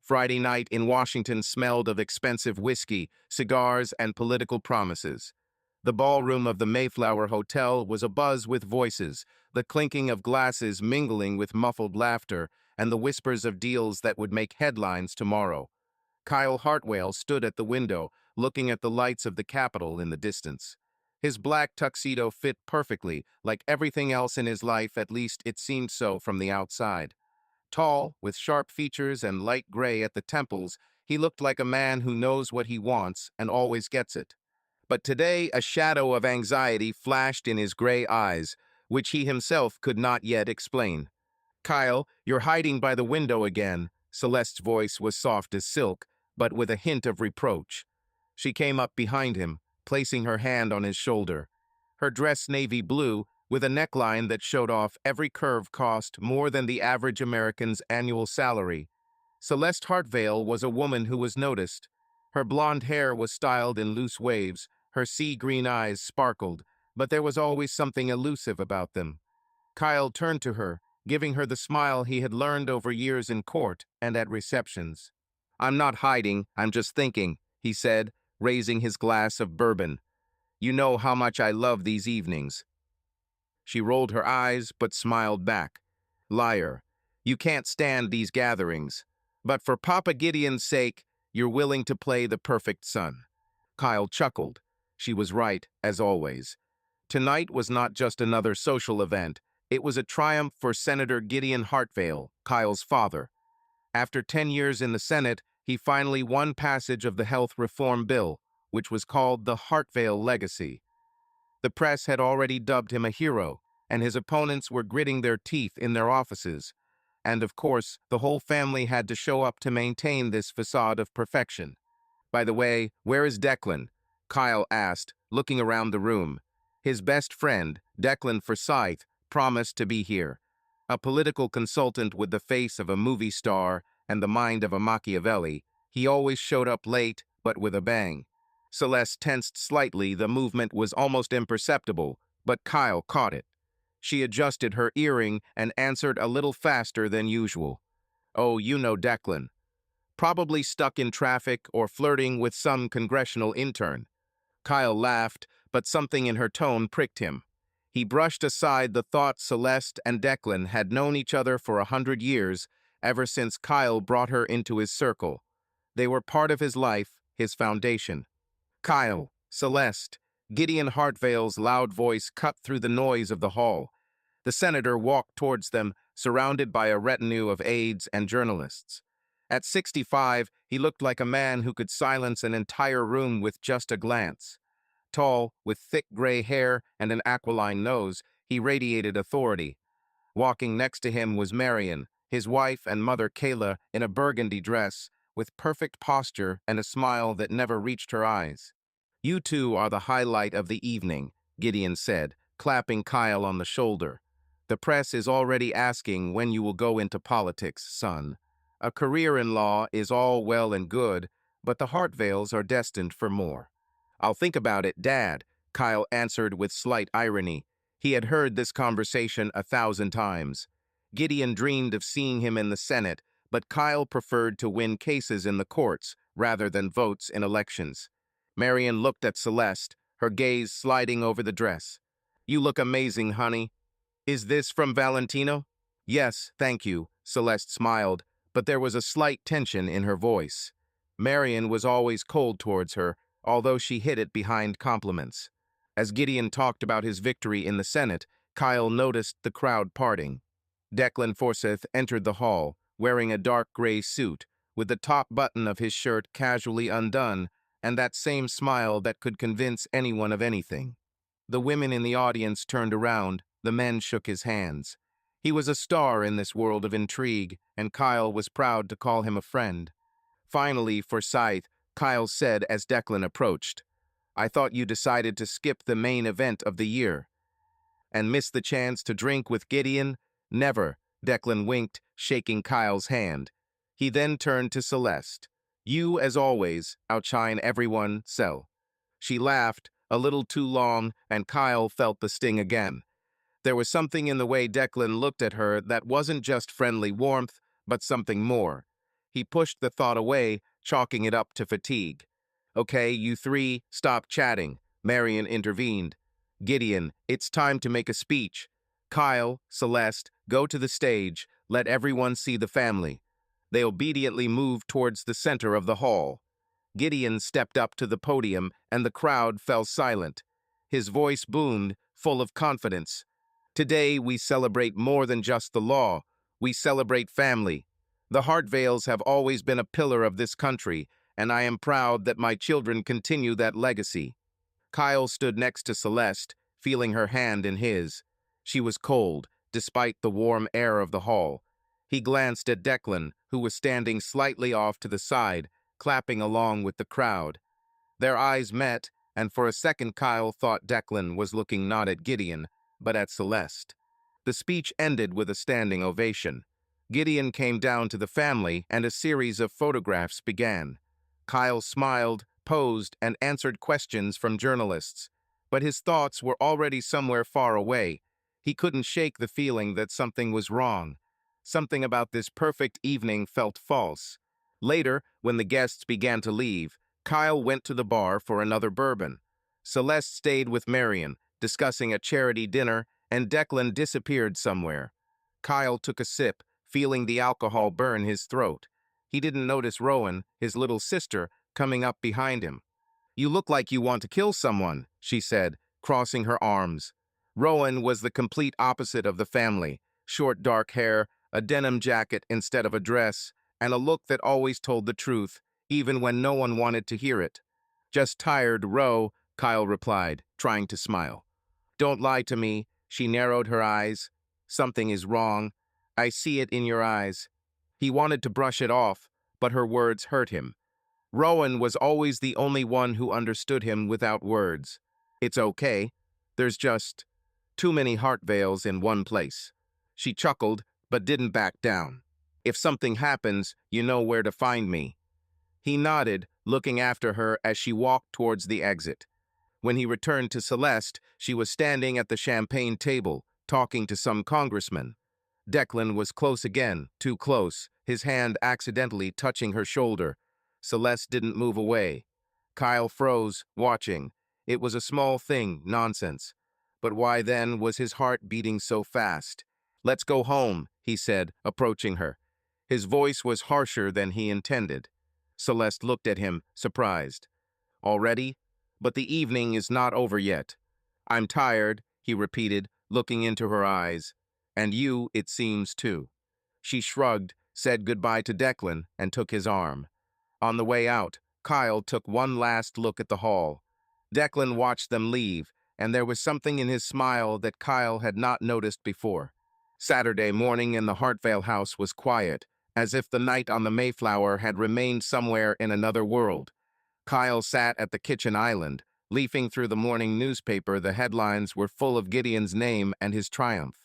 Friday night in Washington smelled of expensive whiskey, cigars, and political promises. The ballroom of the Mayflower Hotel was abuzz with voices, the clinking of glasses mingling with muffled laughter, and the whispers of deals that would make headlines tomorrow. Kyle Hartwell stood at the window, looking at the lights of the Capitol in the distance. His black tuxedo fit perfectly, like everything else in his life, at least it seemed so from the outside. Tall, with sharp features and light gray at the temples, he looked like a man who knows what he wants and always gets it. But today a shadow of anxiety flashed in his gray eyes, which he himself could not yet explain. "Kyle, you're hiding by the window again." Celeste's voice was soft as silk, but with a hint of reproach. She came up behind him, placing her hand on his shoulder. Her dress navy blue, with a neckline that showed off every curve, cost more than the average American's annual salary. Celeste Hartvale was a woman who was noticed. Her blonde hair was styled in loose waves, her sea-green eyes sparkled, but there was always something elusive about them. Kyle turned to her, giving her the smile he had learned over years in court and at receptions. "I'm not hiding, I'm just thinking," he said, raising his glass of bourbon. "You know how much I love these evenings." She rolled her eyes, but smiled back. "Liar. You can't stand these gatherings. But for Papa Gideon's sake, you're willing to play the perfect son." Kyle chuckled. She was right, as always. Tonight was not just another social event. It was a triumph for Senator Gideon Hartvale, Kyle's father. After 10 years in the Senate, he finally won passage of the health reform bill, which was called the Hartvale Legacy. The press had already dubbed him a hero, and his opponents were gritting their teeth in their offices. And of course, the whole family had to show up to maintain this facade of perfection. "By the way, where is Declan?" Kyle asked, looking around the room. His best friend, Declan Forsyth, promised to be here. A political consultant with the face of a movie star and the mind of a Machiavelli, he always showed up late, but with a bang. Celeste tensed slightly. The movement was almost imperceptible, but Kyle caught it. She adjusted her earring and answered a little faster than usual. "Oh, you know Declan. Probably stuck in traffic or flirting with some congressional intern." Kyle laughed, but something in her tone pricked him. He brushed aside the thought Celeste and Declan had known each other for 100 years, ever since Kyle brought her into his circle. They were part of his life, his foundation. "Kyle, Celeste." Gideon Hartvale's loud voice cut through the noise of the hall. The senator walked towards them, surrounded by a retinue of aides and journalists. At 65, he looked like a man who could silence an entire room with just a glance. Tall, with thick gray hair and an aquiline nose, he radiated authority. Walking next to him was Marion, his wife and mother Kayla, in a burgundy dress, with perfect posture and a smile that never reached her eyes. "You two are the highlight of the evening," Gideon said, clapping Kyle on the shoulder. "The press is already asking when you will go into politics, son. A career in law is all well and good, but the Hartvales are destined for more." "I'll think about it, Dad," Kyle answered with slight irony. He had heard this conversation 1,000 times. Gideon dreamed of seeing him in the Senate, but Kyle preferred to win cases in the courts rather than votes in elections. Marion looked at Celeste, her gaze sliding over the dress. "You look amazing, honey. Is this from Valentino?" "Yes, thank you," Celeste smiled, but there was a slight tension in her voice. Marion was always cold towards her, although she hid it behind compliments. As Gideon talked about his victory in the Senate, Kyle noticed the crowd parting. Declan Forsyth entered the hall, wearing a dark gray suit, with the top button of his shirt casually undone, and that same smile that could convince anyone of anything. The women in the audience turned around, the men shook his hands. He was a star in this world of intrigue, and Kyle was proud to call him a friend. Finally, Forsyth, Kyle said as Declan approached, "I thought you decided to skip the main event of the year." "And miss the chance to drink with Gideon?" "Never," Declan winked, shaking Kyle's hand. He then turned to Celeste. "You, as always, outshine everyone, Cel." She laughed, a little too long, and Kyle felt the sting again. There was something in the way Declan looked at her that wasn't just friendly warmth, but something more. He pushed the thought away, chalking it up to fatigue. "Okay, you three, stop chatting," Marion intervened. "Gideon, it's time to make a speech. Kyle, Celeste, go to the stage. Let everyone see the family." They obediently moved towards the center of the hall. Gideon stepped up to the podium, and the crowd fell silent. His voice boomed, full of confidence. "Today we celebrate more than just the law. We celebrate family. The Hartvales have always been a pillar of this country, and I am proud that my children continue that legacy." Kyle stood next to Celeste, feeling her hand in his. She was cold, despite the warm air of the hall. He glanced at Declan, who was standing slightly off to the side, clapping along with the crowd. Their eyes met, and for a second Kyle thought Declan was looking not at Gideon, but at Celeste. The speech ended with a standing ovation. Gideon came down to the family, and a series of photographs began. Kyle smiled, posed, and answered questions from journalists. But his thoughts were already somewhere far away. He couldn't shake the feeling that something was wrong. Something about this perfect evening felt false. Later, when the guests began to leave, Kyle went to the bar for another bourbon. Celeste stayed with Marion, discussing a charity dinner, and Declan disappeared somewhere. Kyle took a sip, feeling the alcohol burn his throat. He didn't notice Rowan, his little sister, coming up behind him. "You look like you want to kill someone," she said, crossing her arms. Rowan was the complete opposite of the family. Short dark hair, a denim jacket instead of a dress, and a look that always told the truth, even when no one wanted to hear it. "Just tired, Ro," Kyle replied, trying to smile. "Don't lie to me," she narrowed her eyes. "Something is wrong. I see it in your eyes." He wanted to brush it off, but her words hurt him. Rowan was always the only one who understood him without words. "It's okay. There's just too many Hartvales in one place." She chuckled, but didn't back down. "If something happens, you know where to find me." He nodded, looking after her as she walked towards the exit. When he returned to Celeste, she was standing at the champagne table, talking to some congressman. Declan was close again, too close, his hand accidentally touching her shoulder. Celeste didn't move away. Kyle froze, watching. It was a small thing, nonsense. But why then was his heart beating so fast? "Let's go home," he said, approaching her. His voice was harsher than he intended. Celeste looked at him, surprised. "Already? But the evening is not over yet." "I'm tired," he repeated, looking into her eyes. "And you, it seems, too." She shrugged, said goodbye to Declan, and took his arm. On the way out, Kyle took one last look at the hall. Declan watched them leave, and there was something in his smile that Kyle had not noticed before. Saturday morning in the Hartvale house was quiet, as if the night on the Mayflower had remained somewhere in another world. Kyle sat at the kitchen island, leafing through the morning newspaper. The headlines were full of Gideon's name and his triumph.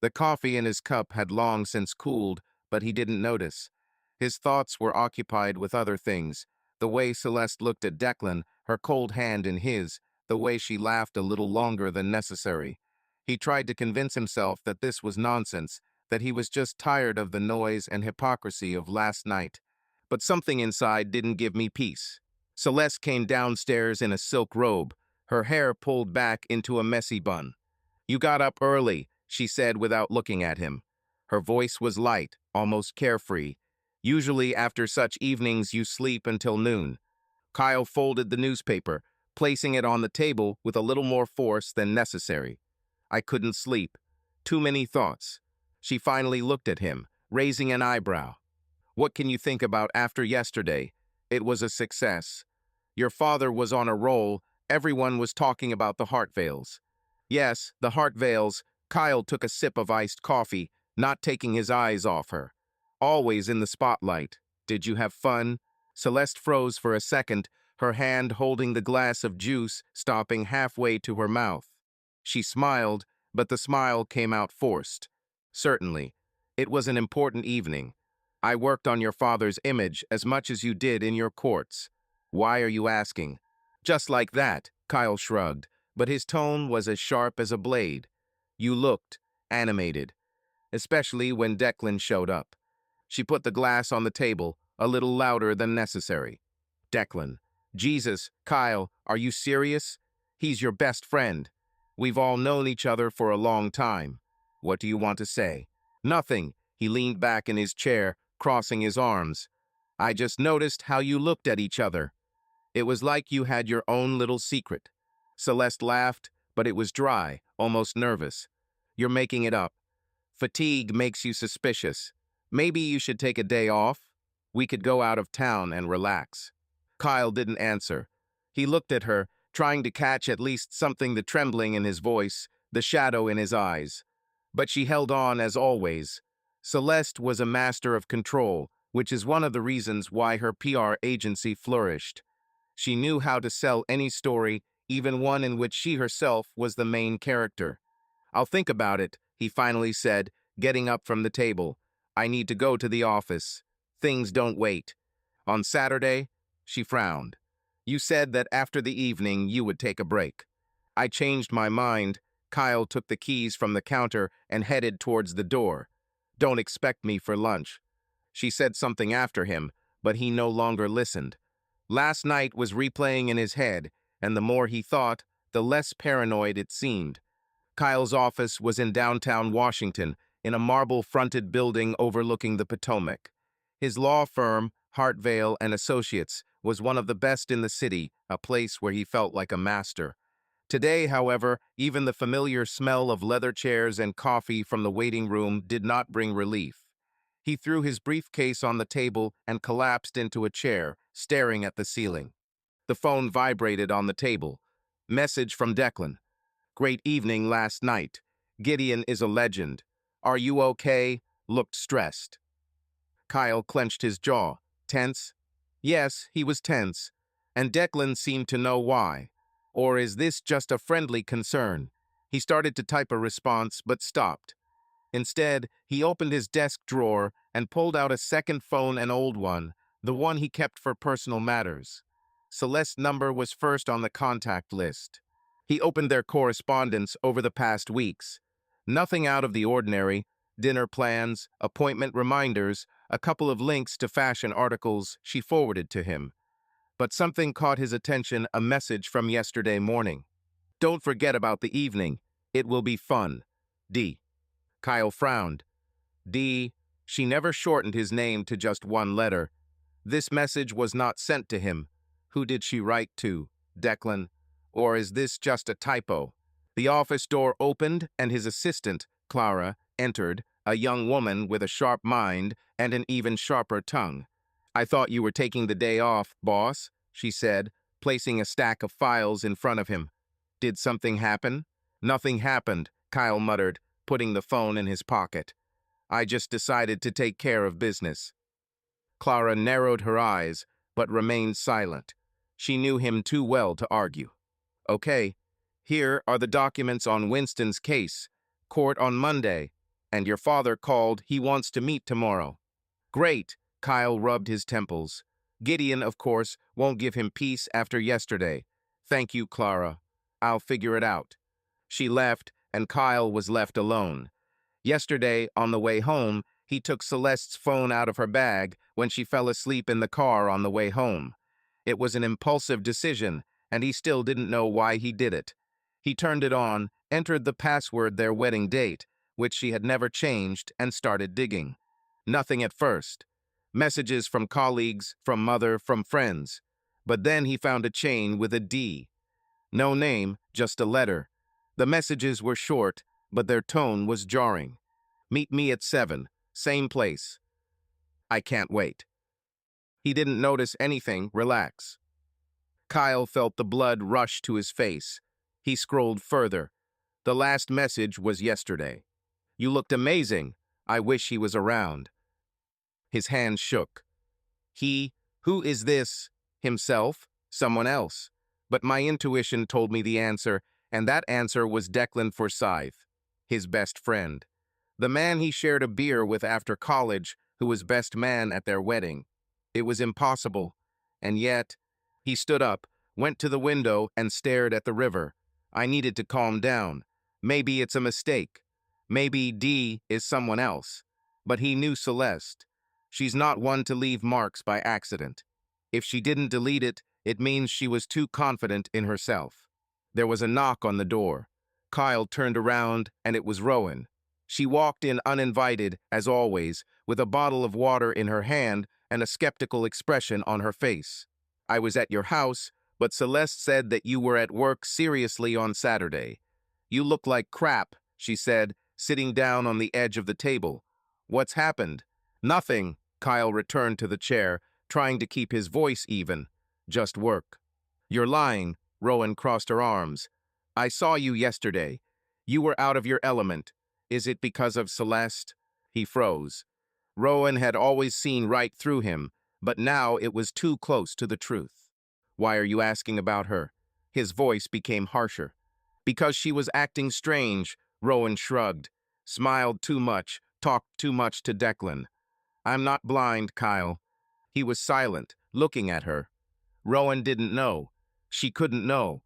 The coffee in his cup had long since cooled, but he didn't notice. His thoughts were occupied with other things. The way Celeste looked at Declan, her cold hand in his, the way she laughed a little longer than necessary. He tried to convince himself that this was nonsense, that he was just tired of the noise and hypocrisy of last night. But something inside didn't give me peace. Celeste came downstairs in a silk robe, her hair pulled back into a messy bun. "You got up early," she said without looking at him. Her voice was light, almost carefree. "Usually after such evenings you sleep until noon." Kyle folded the newspaper, placing it on the table with a little more force than necessary. "I couldn't sleep. Too many thoughts." She finally looked at him, raising an eyebrow. "What can you think about after yesterday? It was a success. Your father was on a roll. Everyone was talking about the Hartvales." "Yes, the Hartvales." Kyle took a sip of iced coffee, not taking his eyes off her. "Always in the spotlight. Did you have fun?" Celeste froze for a second, her hand holding the glass of juice, stopping halfway to her mouth. She smiled, but the smile came out forced. "Certainly. It was an important evening. I worked on your father's image as much as you did in your courts." "Why are you asking?" "Just like that," Kyle shrugged, but his tone was as sharp as a blade. "You looked animated, especially when Declan showed up." She put the glass on the table, a little louder than necessary. Declan. Jesus, Kyle, are you serious? He's your best friend. We've all known each other for a long time. What do you want to say? Nothing. He leaned back in his chair, crossing his arms. I just noticed how you looked at each other. It was like you had your own little secret. Celeste laughed, but it was dry, almost nervous. You're making it up. Fatigue makes you suspicious. Maybe you should take a day off. We could go out of town and relax. Kyle didn't answer. He looked at her, trying to catch at least something, the trembling in his voice, the shadow in his eyes. But she held on as always. Celeste was a master of control, which is one of the reasons why her PR agency flourished. She knew how to sell any story, even one in which she herself was the main character. I'll think about it, he finally said, getting up from the table. I need to go to the office. Things don't wait. On Saturday, she frowned. You said that after the evening you would take a break. I changed my mind. Kyle took the keys from the counter and headed towards the door. Don't expect me for lunch. She said something after him, but he no longer listened. Last night was replaying in his head, and the more he thought, the less paranoid it seemed. Kyle's office was in downtown Washington, in a marble-fronted building overlooking the Potomac. His law firm, Hartvale and Associates, was one of the best in the city, a place where he felt like a master. Today, however, even the familiar smell of leather chairs and coffee from the waiting room did not bring relief. He threw his briefcase on the table and collapsed into a chair, staring at the ceiling. The phone vibrated on the table. Message from Declan. Great evening last night. Gideon is a legend. Are you okay? Looked stressed. Kyle clenched his jaw. Tense? Yes, he was tense. And Declan seemed to know why. Or is this just a friendly concern? He started to type a response, but stopped. Instead, he opened his desk drawer and pulled out a second phone, an old one, the one he kept for personal matters. Celeste's number was first on the contact list. He opened their correspondence over the past weeks. Nothing out of the ordinary, dinner plans, appointment reminders, a couple of links to fashion articles she forwarded to him. But something caught his attention, a message from yesterday morning. Don't forget about the evening. It will be fun. D. Kyle frowned. D. She never shortened his name to just one letter. This message was not sent to him. Who did she write to? Declan? Or is this just a typo? The office door opened and his assistant, Clara, entered, a young woman with a sharp mind and an even sharper tongue. I thought you were taking the day off, boss, she said, placing a stack of files in front of him. Did something happen? Nothing happened, Kyle muttered, putting the phone in his pocket. I just decided to take care of business. Clara narrowed her eyes, but remained silent. She knew him too well to argue. Okay, here are the documents on Winston's case. Court on Monday. And your father called. He wants to meet tomorrow. Great, Kyle rubbed his temples. Gideon, of course, won't give him peace after yesterday. Thank you, Clara. I'll figure it out. She left, and Kyle was left alone. Yesterday, on the way home, he took Celeste's phone out of her bag when she fell asleep in the car on the way home. It was an impulsive decision, and he still didn't know why he did it. He turned it on, entered the password, their wedding date, which she had never changed, and started digging. Nothing at first. Messages from colleagues, from mother, from friends. But then he found a chain with a D. No name, just a letter. The messages were short, but their tone was jarring. Meet me at 7, same place. I can't wait. He didn't notice anything, relax. Kyle felt the blood rush to his face. He scrolled further. The last message was yesterday. You looked amazing. I wish he was around. His hand shook. He? Who is this? Himself? Someone else? But my intuition told me the answer, and that answer was Declan Forsyth, his best friend. The man he shared a beer with after college, who was best man at their wedding. It was impossible. And yet, he stood up, went to the window, and stared at the river. I needed to calm down. Maybe it's a mistake. Maybe D is someone else. But he knew Celeste. She's not one to leave marks by accident. If she didn't delete it, it means she was too confident in herself. There was a knock on the door. Kyle turned around, and it was Rowan. She walked in uninvited, as always, with a bottle of water in her hand and a skeptical expression on her face. "I was at your house, but Celeste said that you were at work seriously on Saturday. You look like crap," she said, sitting down on the edge of the table. "What's happened?" "Nothing," Kyle returned to the chair, trying to keep his voice even. "Just work." "You're lying," Rowan crossed her arms. "I saw you yesterday. You were out of your element. Is it because of Celeste?" He froze. Rowan had always seen right through him, but now it was too close to the truth. "Why are you asking about her?" His voice became harsher. "Because she was acting strange," Rowan shrugged. "Smiled too much, talked too much to Declan." "I'm not blind, Kyle." He was silent, looking at her. Rowan didn't know. She couldn't know.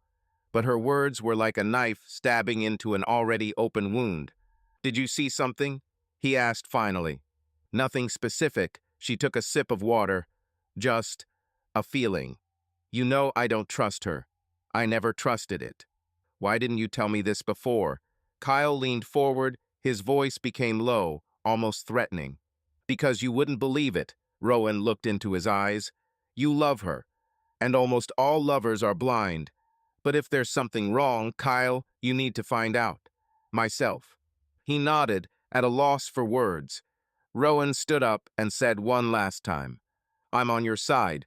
But her words were like a knife stabbing into an already open wound. "Did you see something?" he asked finally. "Nothing specific." She took a sip of water. "Just a feeling. You know I don't trust her. I never trusted it." "Why didn't you tell me this before?" Kyle leaned forward. His voice became low, almost threatening. "Because you wouldn't believe it." Rowan looked into his eyes. "You love her, and almost all lovers are blind. But if there's something wrong, Kyle, you need to find out." "Myself." He nodded, at a loss for words. Rowan stood up and said one last time, "I'm on your side.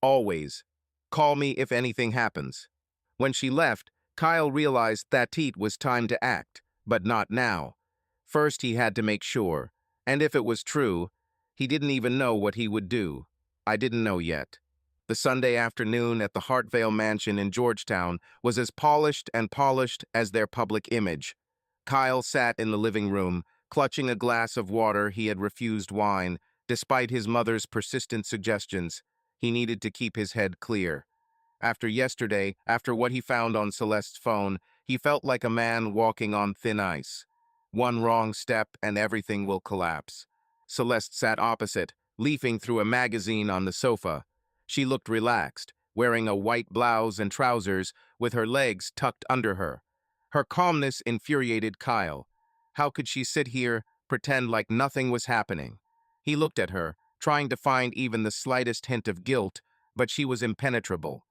Always. Call me if anything happens." When she left, Kyle realized that it was time to act, but not now. First, he had to make sure. And if it was true, he didn't even know what he would do. I didn't know yet. The Sunday afternoon at the Hartvale Mansion in Georgetown was as polished as their public image. Kyle sat in the living room, clutching a glass of water. He had refused wine, despite his mother's persistent suggestions. He needed to keep his head clear. After yesterday, after what he found on Celeste's phone, he felt like a man walking on thin ice. One wrong step and everything will collapse. Celeste sat opposite, leafing through a magazine on the sofa. She looked relaxed, wearing a white blouse and trousers, with her legs tucked under her. Her calmness infuriated Kyle. How could she sit here, pretend like nothing was happening? He looked at her, trying to find even the slightest hint of guilt, but she was impenetrable.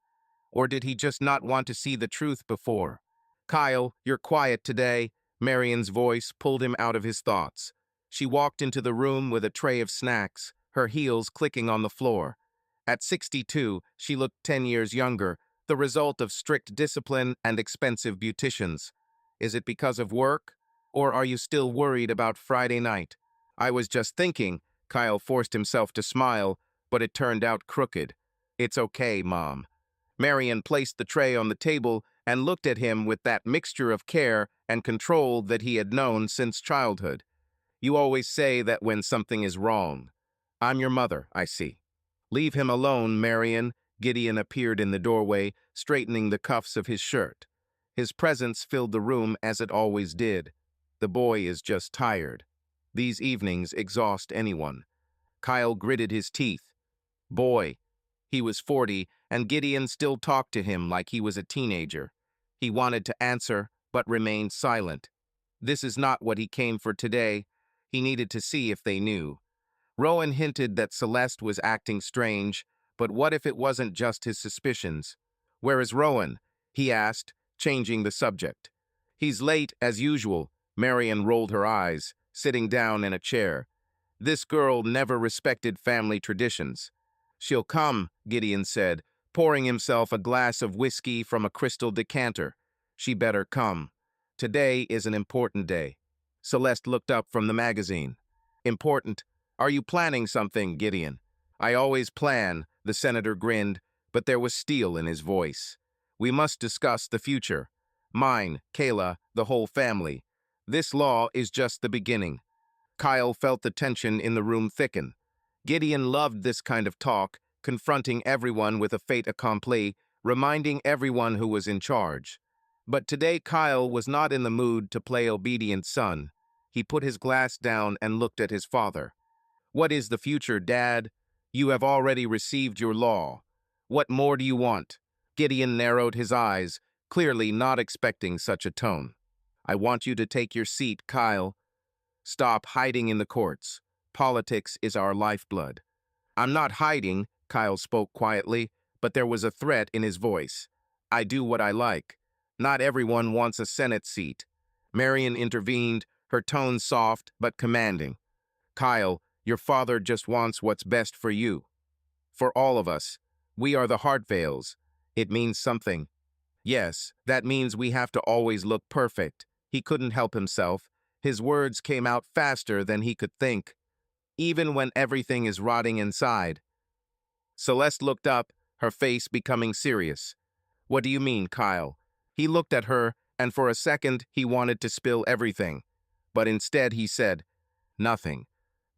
Or did he just not want to see the truth before? "Kyle, you're quiet today." Marian's voice pulled him out of his thoughts. She walked into the room with a tray of snacks, her heels clicking on the floor. At 62, she looked 10 years younger, the result of strict discipline and expensive beauticians. "Is it because of work? Or are you still worried about Friday night?" "I was just thinking." Kyle forced himself to smile, but it turned out crooked. "It's okay, Mom." Marian placed the tray on the table and looked at him with that mixture of care and control that he had known since childhood. "You always say that when something is wrong. I'm your mother, I see." "Leave him alone, Marian." Gideon appeared in the doorway, straightening the cuffs of his shirt. His presence filled the room as it always did. "The boy is just tired. These evenings exhaust anyone." Kyle gritted his teeth. Boy. He was 40, and Gideon still talked to him like he was a teenager. He wanted to answer, but remained silent. This is not what he came for today. He needed to see if they knew. Rowan hinted that Celeste was acting strange, but what if it wasn't just his suspicions? "Where is Rowan?" he asked, changing the subject. "He's late, as usual." Marian rolled her eyes, sitting down in a chair. This girl never respected family traditions. "She'll come," Gideon said, pouring himself a glass of whiskey from a crystal decanter. "She better come. Today is an important day." Celeste looked up from the magazine. "Important? Are you planning something, Gideon?" "I always plan," the senator grinned, but there was steel in his voice. "We must discuss the future. Mine, Kayla, the whole family. This law is just the beginning." Kyle felt the tension in the room thicken. Gideon loved this kind of talk, confronting everyone with a fait accompli, reminding everyone who was in charge. But today Kyle was not in the mood to play obedient son. He put his glass down and looked at his father. What is the future, Dad? You have already received your law. What more do you want? Gideon narrowed his eyes, clearly not expecting such a tone. I want you to take your seat, Kyle. Stop hiding in the courts. Politics is our lifeblood. I'm not hiding, Kyle spoke quietly, but there was a threat in his voice. I do what I like. Not everyone wants a Senate seat. Marion intervened, her tone soft but commanding. Kyle, your father just wants what's best for you. For all of us. We are the Hartvales. It means something. Yes, that means we have to always look perfect. He couldn't help himself. His words came out faster than he could think, even when everything is rotting inside. Celeste looked up, her face becoming serious. What do you mean, Kyle? He looked at her, and for a second he wanted to spill everything. But instead he said, nothing.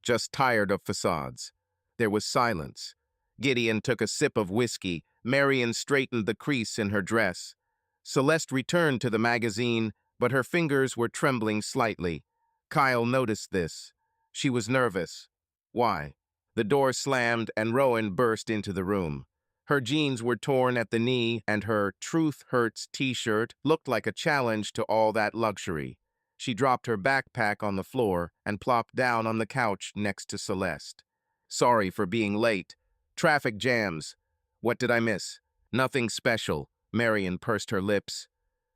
Just tired of facades. There was silence. Gideon took a sip of whiskey. Marion straightened the crease in her dress. Celeste returned to the magazine, but her fingers were trembling slightly. Kyle noticed this. She was nervous. Why? The door slammed and Rowan burst into the room. Her jeans were torn at the knee and her Truth Hurts t-shirt looked like a challenge to all that luxury. She dropped her backpack on the floor and plopped down on the couch next to Celeste. Sorry for being late. Traffic jams. What did I miss? Nothing special. Marion pursed her lips.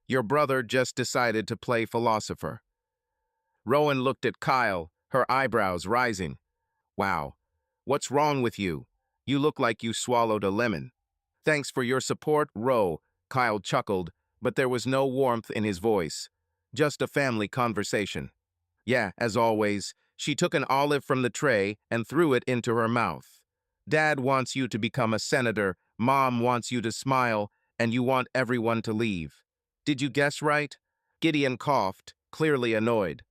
Your brother just decided to play philosopher. Rowan looked at Kyle, her eyebrows rising. Wow. What's wrong with you? You look like you swallowed a lemon. Thanks for your support, Ro. Kyle chuckled, but there was no warmth in his voice. Just a family conversation. Yeah, as always, she took an olive from the tray and threw it into her mouth. Dad wants you to become a senator, Mom wants you to smile, and you want everyone to leave. Did you guess right? Gideon coughed, clearly annoyed.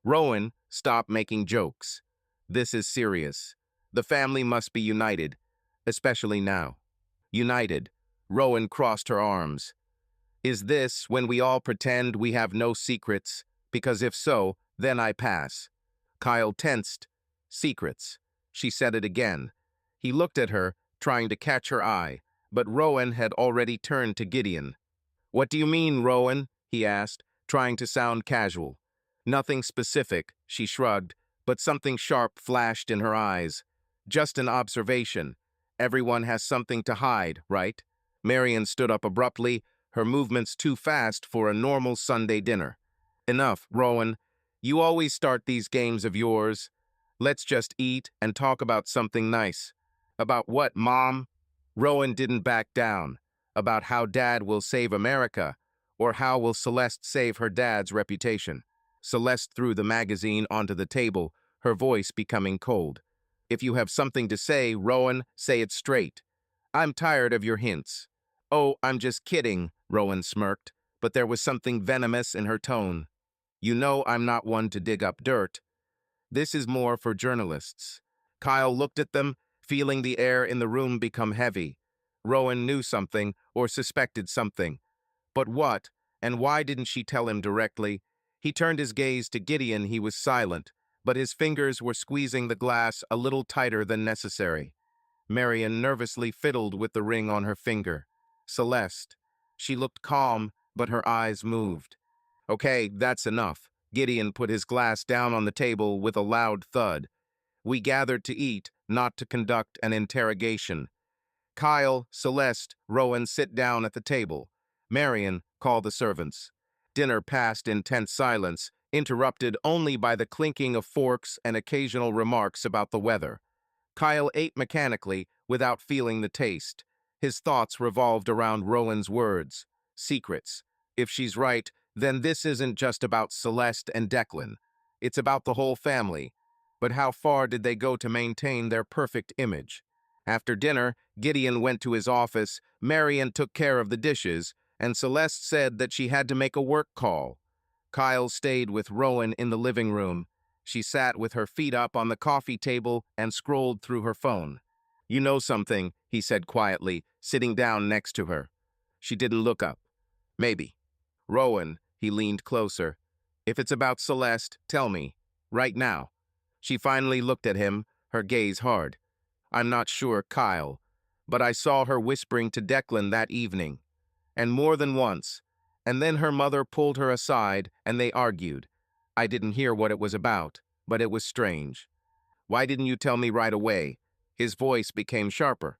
Rowan, stop making jokes. This is serious. The family must be united, especially now. United. Rowan crossed her arms. Is this when we all pretend we have no secrets? Because if so, then I pass. Kyle tensed. Secrets. She said it again. He looked at her, trying to catch her eye, but Rowan had already turned to Gideon. What do you mean, Rowan? He asked, trying to sound casual. Nothing specific, she shrugged, but something sharp flashed in her eyes. Just an observation. Everyone has something to hide, right? Marion stood up abruptly, her movements too fast for a normal Sunday dinner. Enough, Rowan. You always start these games of yours. Let's just eat and talk about something nice. About what, Mom? Rowan didn't back down. About how Dad will save America, or how will Celeste save her dad's reputation. Celeste threw the magazine onto the table, her voice becoming cold. If you have something to say, Rowan, say it straight. I'm tired of your hints. Oh, I'm just kidding, Rowan smirked, but there was something venomous in her tone. You know I'm not one to dig up dirt. This is more for journalists. Kyle looked at them, feeling the air in the room become heavy. Rowan knew something, or suspected something. But what, and why didn't she tell him directly? He turned his gaze to Gideon. He was silent, but his fingers were squeezing the glass a little tighter than necessary. Marion nervously fiddled with the ring on her finger. Celeste. She looked calm, but her eyes moved. Okay, that's enough. Gideon put his glass down on the table with a loud thud. We gathered to eat, not to conduct an interrogation. Kyle, Celeste, Rowan sit down at the table. Marion, call the servants. Dinner passed in tense silence, interrupted only by the clinking of forks and occasional remarks about the weather. Kyle ate mechanically, without feeling the taste. His thoughts revolved around Rowan's words. Secrets. If she's right, then this isn't just about Celeste and Declan. It's about the whole family. But how far did they go to maintain their perfect image? After dinner, Gideon went to his office, Marion took care of the dishes, and Celeste said that she had to make a work call. Kyle stayed with Rowan in the living room. She sat with her feet up on the coffee table and scrolled through her phone. You know something, he said quietly, sitting down next to her. She didn't look up. Maybe. Rowan, he leaned closer. If it's about Celeste, tell me. Right now. She finally looked at him, her gaze hard. "I'm not sure, Kyle, but I saw her whispering to Declan that evening, and more than once. And then her mother pulled her aside and they argued. I didn't hear what it was about, but it was strange." "Why didn't you tell me right away?" His voice became sharper.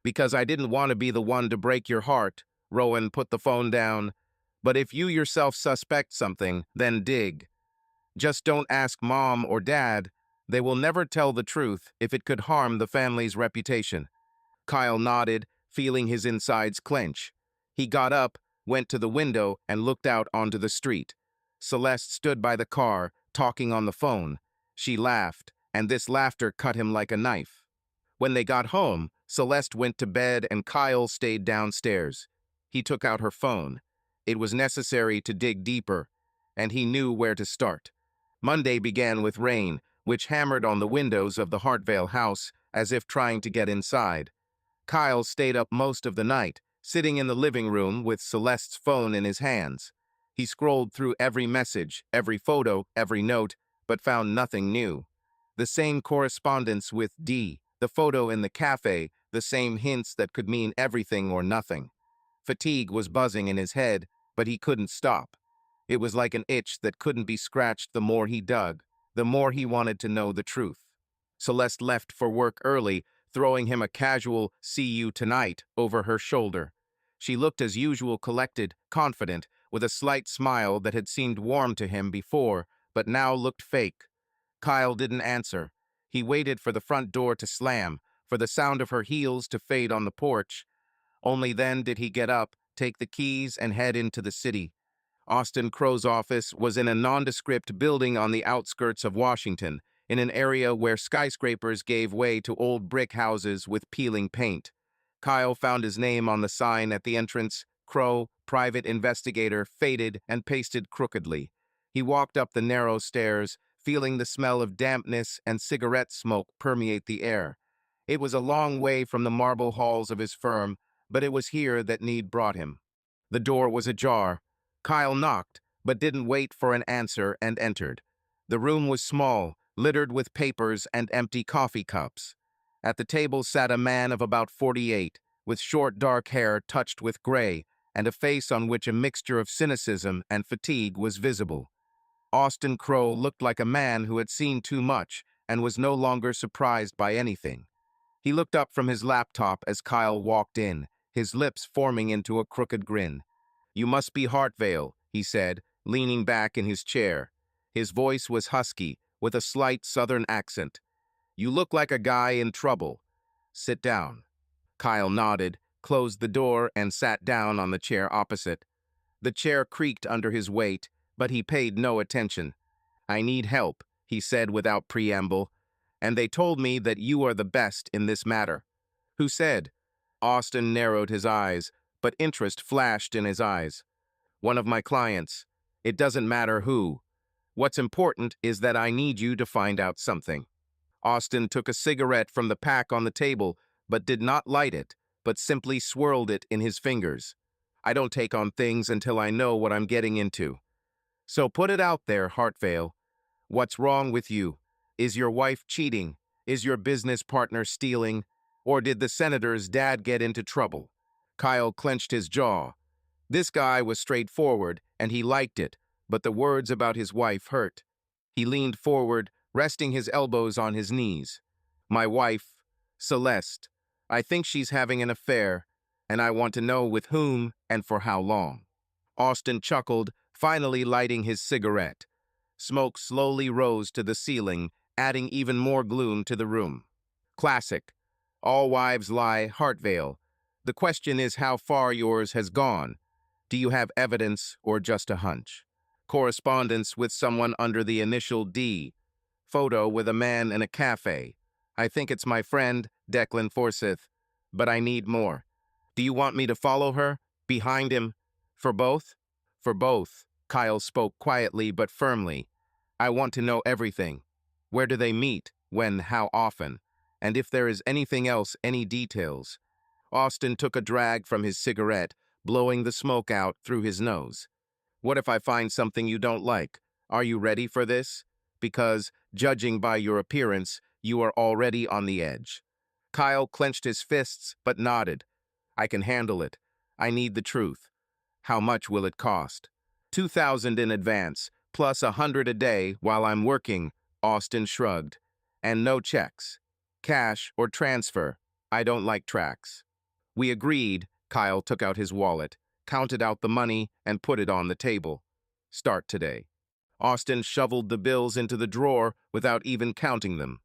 "Because I didn't want to be the one to break your heart." Rowan put the phone down. "But if you yourself suspect something, then dig. Just don't ask Mom or Dad. They will never tell the truth if it could harm the family's reputation." Kyle nodded, feeling his insides clench. He got up, went to the window, and looked out onto the street. Celeste stood by the car, talking on the phone. She laughed, and this laughter cut him like a knife. When they got home, Celeste went to bed and Kyle stayed downstairs. He took out her phone. It was necessary to dig deeper, and he knew where to start. Monday began with rain, which hammered on the windows of the Hartvale house as if trying to get inside. Kyle stayed up most of the night, sitting in the living room with Celeste's phone in his hands. He scrolled through every message, every photo, every note, but found nothing new. The same correspondence with D, the photo in the cafe, the same hints that could mean everything or nothing. Fatigue was buzzing in his head, but he couldn't stop. It was like an itch that couldn't be scratched. The more he dug, the more he wanted to know the truth. Celeste left for work early, throwing him a casual "see you tonight" over her shoulder. She looked as usual, collected, confident, with a slight smile that had seemed warm to him before, but now looked fake. Kyle didn't answer. He waited for the front door to slam, for the sound of her heels to fade on the porch. Only then did he get up, take the keys, and head into the city. Austin Crow's office was in a nondescript building on the outskirts of Washington, in an area where skyscrapers gave way to old brick houses with peeling paint. Kyle found his name on the sign at the entrance: Crow, private investigator, faded and pasted crookedly. He walked up the narrow stairs, feeling the smell of dampness and cigarette smoke permeate the air. It was a long way from the marble halls of his firm, but it was here that need brought him. The door was ajar. Kyle knocked, but didn't wait for an answer and entered. The room was small, littered with papers and empty coffee cups. At the table sat a man of about 48, with short dark hair touched with gray, and a face on which a mixture of cynicism and fatigue was visible. Austin Crow looked like a man who had seen too much and was no longer surprised by anything. He looked up from his laptop as Kyle walked in, his lips forming into a crooked grin. "You must be Hartvale," he said, leaning back in his chair. His voice was husky, with a slight southern accent. "You look like a guy in trouble. Sit down." Kyle nodded, closed the door, and sat down on the chair opposite. The chair creaked under his weight, but he paid no attention. "I need help," he said without preamble, "and they told me that you are the best in this matter." "Who said?" Austin narrowed his eyes, but interest flashed in his eyes. "One of my clients. It doesn't matter who. What's important is that I need you to find out something." Austin took a cigarette from the pack on the table, but did not light it, but simply swirled it in his fingers. "I don't take on things until I know what I'm getting into. So put it out there, Hartvale. What's wrong with you? Is your wife cheating? Is your business partner stealing? Or did the senator's dad get into trouble?" Kyle clenched his jaw. This guy was straightforward, and he liked it, but the words about his wife hurt. He leaned forward, resting his elbows on his knees. "My wife, Celeste. I think she's having an affair, and I want to know with whom and for how long." Austin chuckled, finally lighting his cigarette. Smoke slowly rose to the ceiling, adding even more gloom to the room. "Classic. All wives lie, Hartvale. The question is how far yours has gone. Do you have evidence or just a hunch? Correspondence with someone under the initial D. Photo with a man in a cafe. I think it's my friend, Declan Forsyth, but I need more. Do you want me to follow her? Behind him? For both?" "For both," Kyle spoke quietly but firmly. "I want to know everything. Where do they meet? When? How often? And if there is anything else, any details." Austin took a drag from his cigarette, blowing the smoke out through his nose. "What if I find something you don't like? Are you ready for this? Because, judging by your appearance, you are already on the edge. Kyle clenched his fists but nodded. I can handle it. I need the truth. How much will it cost? 2,000 in advance, plus 100 a day while I'm working, Austin shrugged. And no checks. Cash or transfer. I don't like tracks. We agreed. Kyle took out his wallet, counted out the money, and put it on the table. Start today. Austin shoveled the bills into the drawer without even counting them.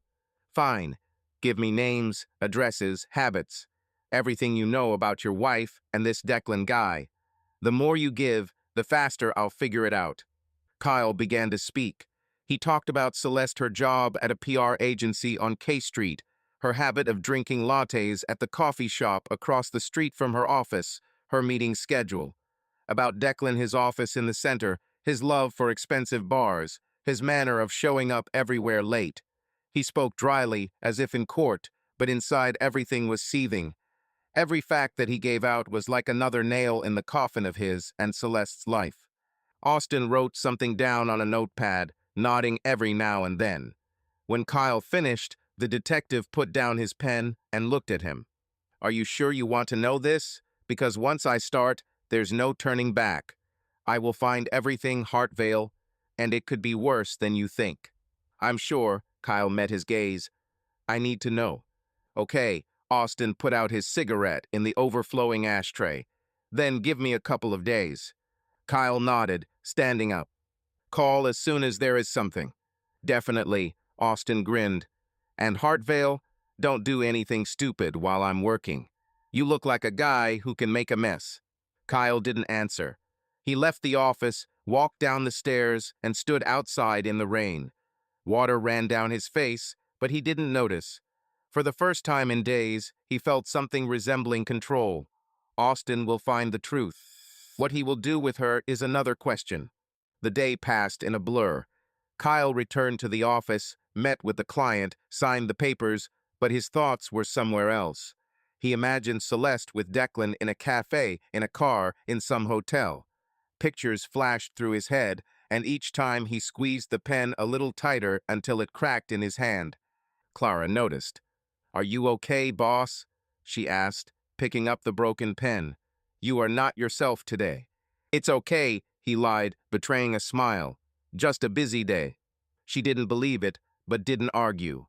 Fine. Give me names, addresses, habits. Everything you know about your wife and this Declan guy. The more you give, the faster I'll figure it out. Kyle began to speak. He talked about Celeste, her job at a PR agency on K Street, her habit of drinking lattes at the coffee shop across the street from her office, her meeting schedule. About Declan, his office in the center, his love for expensive bars, his manner of showing up everywhere late. He spoke dryly, as if in court, but inside everything was seething. Every fact that he gave out was like another nail in the coffin of his and Celeste's life. Austin wrote something down on a notepad, nodding every now and then. When Kyle finished, the detective put down his pen and looked at him. Are you sure you want to know this? Because once I start, there's no turning back. I will find everything, Hartvale, and it could be worse than you think. I'm sure. Kyle met his gaze. I need to know. Okay. Austin put out his cigarette in the overflowing ashtray. Then give me a couple of days. Kyle nodded, standing up. Call as soon as there is something. Definitely, Austin grinned. And Hartvale, don't do anything stupid while I'm working. You look like a guy who can make a mess. Kyle didn't answer. He left the office, walked down the stairs, and stood outside in the rain. Water ran down his face, but he didn't notice. For the first time in days, he felt something resembling control. Austin will find the truth. What he will do with her is another question. The day passed in a blur. Kyle returned to the office, met with the client, signed the papers, but his thoughts were somewhere else. He imagined Celeste with Declan in a cafe, in a car, in some hotel. Pictures flashed through his head, and each time he squeezed the pen a little tighter until it cracked in his hand. Clara noticed. Are you okay, boss? She asked, picking up the broken pen. You are not yourself today. It's okay, he lied, betraying a smile. Just a busy day. She didn't believe it, but didn't argue.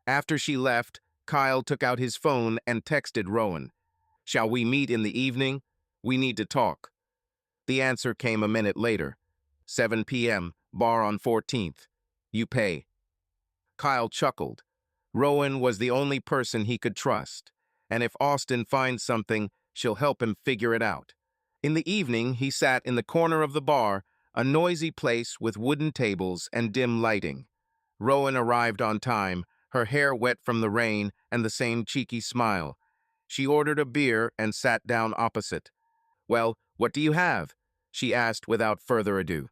After she left, Kyle took out his phone and texted Rowan. Shall we meet in the evening? We need to talk. The answer came a minute later. 7 p.m., bar on 14th. You pay. Kyle chuckled. Rowan was the only person he could trust, and if Austin finds something, she'll help him figure it out. In the evening, he sat in the corner of the bar, a noisy place with wooden tables and dim lighting. Rowan arrived on time, her hair wet from the rain and the same cheeky smile. She ordered a beer and sat down opposite. Well, what do you have? She asked without further ado.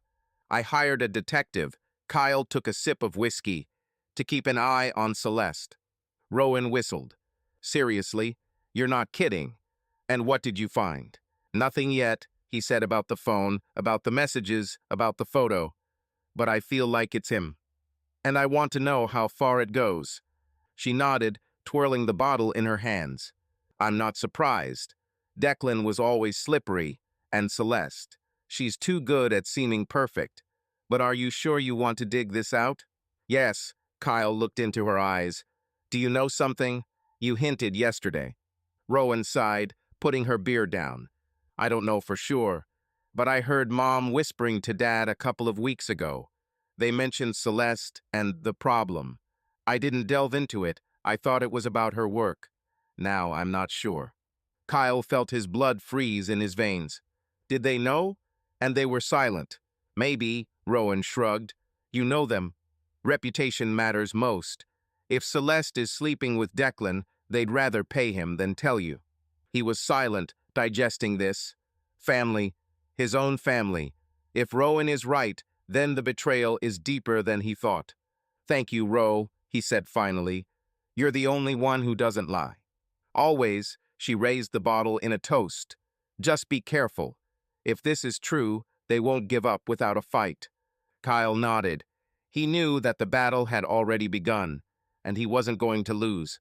I hired a detective. Kyle took a sip of whiskey to keep an eye on Celeste. Rowan whistled. Seriously? You're not kidding. And what did you find? Nothing yet, he said about the phone, about the messages, about the photo. But I feel like it's him. And I want to know how far it goes. She nodded, twirling the bottle in her hands. I'm not surprised. Declan was always slippery, and Celeste. She's too good at seeming perfect. But are you sure you want to dig this out? Yes, Kyle looked into her eyes. Do you know something? You hinted yesterday. Rowan sighed, putting her beer down. I don't know for sure, but I heard Mom whispering to Dad a couple of weeks ago. They mentioned Celeste and the problem. I didn't delve into it. I thought it was about her work. Now I'm not sure. Kyle felt his blood freeze in his veins. Did they know? And they were silent. Maybe, Rowan shrugged. You know them. Reputation matters most. If Celeste is sleeping with Declan, they'd rather pay him than tell you. He was silent, digesting this. Family. His own family. If Rowan is right, then the betrayal is deeper than he thought. Thank you, Ro, he said finally. You're the only one who doesn't lie. Always, she raised the bottle in a toast. Just be careful. If this is true, they won't give up without a fight. Kyle nodded. He knew that the battle had already begun, and he wasn't going to lose.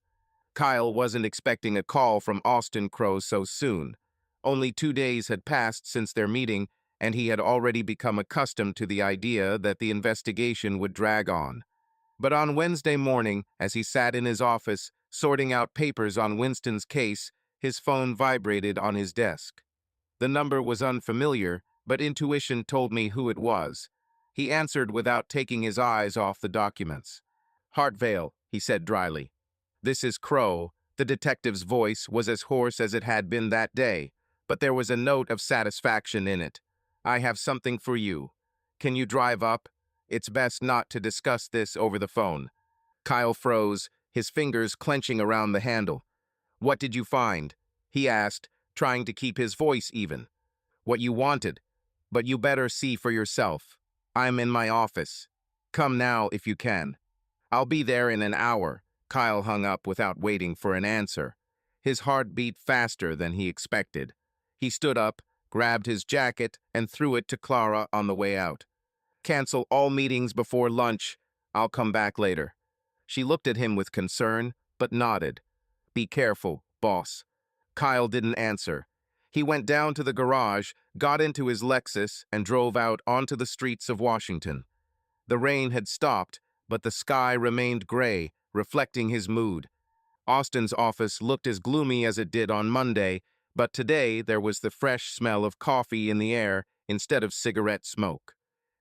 Kyle wasn't expecting a call from Austin Crowe so soon. Only 2 days had passed since their meeting, and he had already become accustomed to the idea that the investigation would drag on. But on Wednesday morning, as he sat in his office, sorting out papers on Winston's case, his phone vibrated on his desk. The number was unfamiliar, but intuition told me who it was. He answered without taking his eyes off the documents. "Hartvale," he said dryly. "This is Crowe." The detective's voice was as hoarse as it had been that day, but there was a note of satisfaction in it. "I have something for you. Can you drive up? It's best not to discuss this over the phone." Kyle froze, his fingers clenching around the handle. "What did you find?" he asked, trying to keep his voice even. "What you wanted, but you better see for yourself. I'm in my office. Come now if you can." "I'll be there in an hour." Kyle hung up without waiting for an answer. His heart beat faster than he expected. He stood up, grabbed his jacket, and threw it to Clara on the way out. "Cancel all meetings before lunch. I'll come back later." She looked at him with concern, but nodded. "Be careful, boss." Kyle didn't answer. He went down to the garage, got into his Lexus, and drove out onto the streets of Washington. The rain had stopped, but the sky remained gray, reflecting his mood. Austin's office looked as gloomy as it did on Monday, but today there was the fresh smell of coffee in the air instead of cigarette smoke.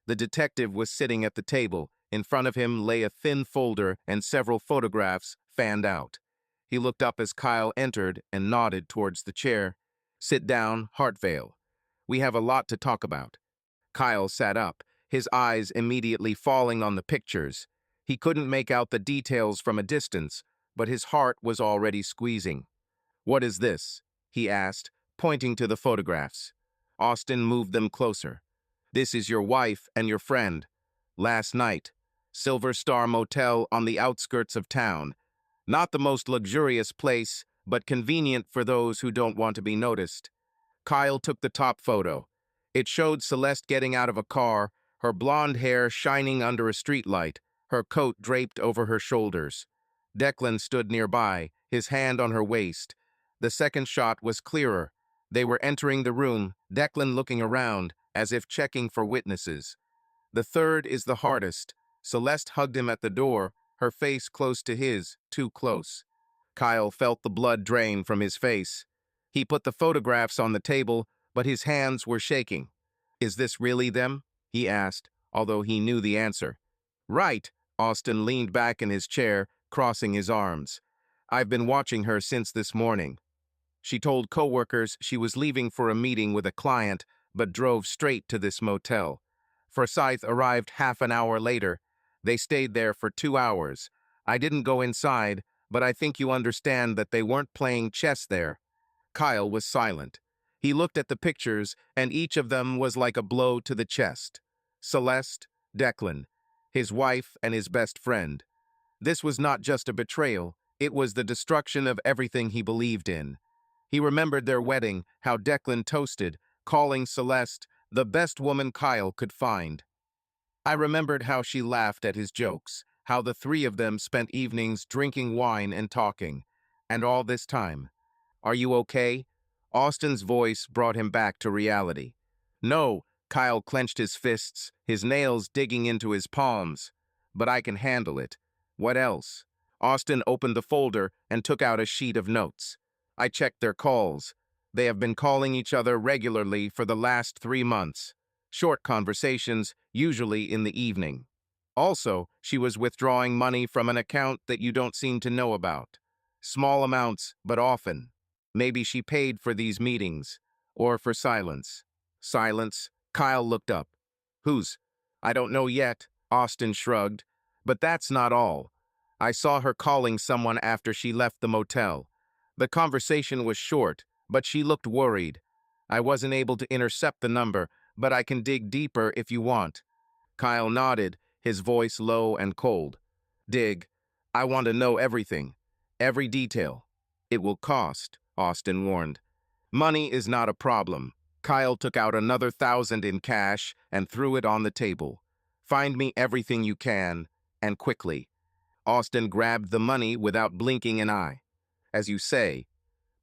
The detective was sitting at the table. In front of him lay a thin folder and several photographs fanned out. He looked up as Kyle entered and nodded towards the chair. "Sit down, Hartvale. We have a lot to talk about." Kyle sat up, his eyes immediately falling on the pictures. He couldn't make out the details from a distance, but his heart was already squeezing. "What is this?" he asked, pointing to the photographs. Austin moved them closer. "This is your wife and your friend. Last night, Silver Star Motel on the outskirts of town. Not the most luxurious place, but convenient for those who don't want to be noticed." Kyle took the top photo. It showed Celeste getting out of a car, her blonde hair shining under a streetlight, her coat draped over her shoulders. Declan stood nearby, his hand on her waist. The second shot was clearer. They were entering the room, Declan looking around, as if checking for witnesses. The third is the hardest. Celeste hugged him at the door, her face close to his, too close. Kyle felt the blood drain from his face. He put the photographs on the table, but his hands were shaking. "Is this really them?" he asked, although he knew the answer. "Right." Austin leaned back in his chair, crossing his arms. "I've been watching her since this morning. She told coworkers she was leaving for a meeting with a client, but drove straight to this motel. Forsyth arrived half an hour later. They stayed there for 2 hours. I didn't go inside, but I think you understand that they weren't playing chess there." Kyle was silent. He looked at the pictures, and each of them was like a blow to the chest. Celeste, Declan, his wife, and his best friend. This was not just a betrayal, it was the destruction of everything he believed in. He remembered their wedding, how Declan toasted, calling Celeste the best woman Kyle could find. I remembered how she laughed at his jokes, how the three of them spent evenings drinking wine and talking. And all this time. "Are you okay?" Austin's voice brought him back to reality. "No." Kyle clenched his fists, his nails digging into his palms. "But I can handle it." "What else?" Austin opened the folder and took out a sheet of notes. "I checked their calls. They have been calling each other regularly for the last 3 months. Short conversations, usually in the evening. Also, she was withdrawing money from an account that you don't seem to know about. Small amounts, but often. Maybe she paid for these meetings, or for silence." "Silence?" Kyle looked up. "Whose?" "I don't know yet," Austin shrugged. "But that's not all. I saw her calling someone after she left the motel. The conversation was short, but she looked worried. I wasn't able to intercept the number, but I can dig deeper if you want." Kyle nodded, his voice low and cold. "Dig. I want to know everything. Every detail." "It will cost," Austin warned. "Money is not a problem." Kyle took out another 1,000 in cash and threw it on the table. "Find me everything you can, and quickly." Austin grabbed the money without blinking an eye. As you say.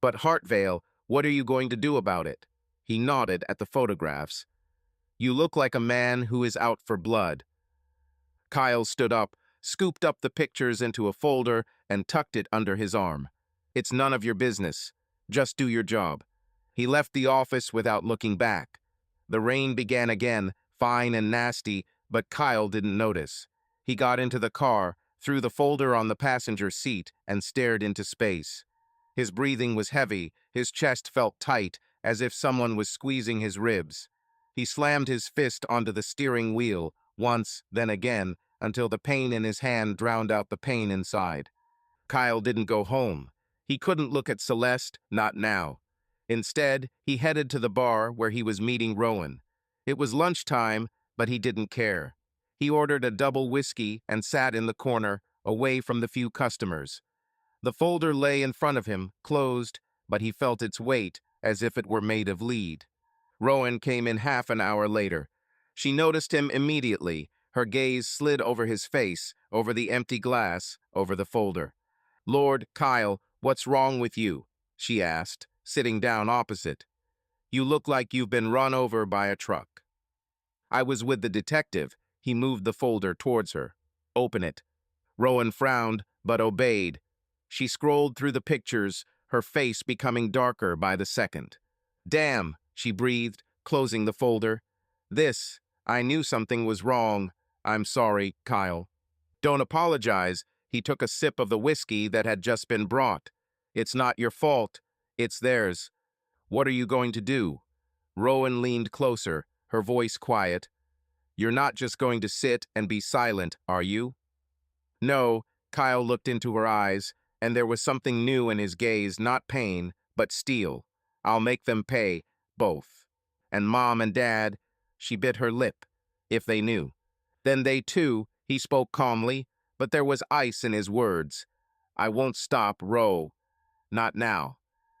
But Hartvale, what are you going to do about it? He nodded at the photographs. You look like a man who is out for blood. Kyle stood up, scooped up the pictures into a folder, and tucked it under his arm. It's none of your business. Just do your job. He left the office without looking back. The rain began again, fine and nasty, but Kyle didn't notice. He got into the car, threw the folder on the passenger seat, and stared into space. His breathing was heavy, his chest felt tight, as if someone was squeezing his ribs. He slammed his fist onto the steering wheel, once, then again, until the pain in his hand drowned out the pain inside. Kyle didn't go home. He couldn't look at Celeste, not now. Instead, he headed to the bar where he was meeting Rowan. It was lunchtime, but he didn't care. He ordered a double whiskey and sat in the corner, away from the few customers. The folder lay in front of him, closed, but he felt its weight, as if it were made of lead. Rowan came in half an hour later. She noticed him immediately. Her gaze slid over his face, over the empty glass, over the folder. Lord, Kyle, what's wrong with you? She asked, sitting down opposite. You look like you've been run over by a truck. I was with the detective. He moved the folder towards her. Open it. Rowan frowned, but obeyed. She scrolled through the pictures, her face becoming darker by the second. Damn, she breathed, closing the folder. I knew something was wrong. I'm sorry, Kyle. Don't apologize. He took a sip of the whiskey that had just been brought. It's not your fault. It's theirs. What are you going to do? Rowan leaned closer, her voice quiet. You're not just going to sit and be silent, are you? No, Kyle looked into her eyes, and there was something new in his gaze, not pain, but steel. I'll make them pay, both. And Mom and Dad, she bit her lip, if they knew. Then they too, he spoke calmly, but there was ice in his words. I won't stop, Ro. Not now.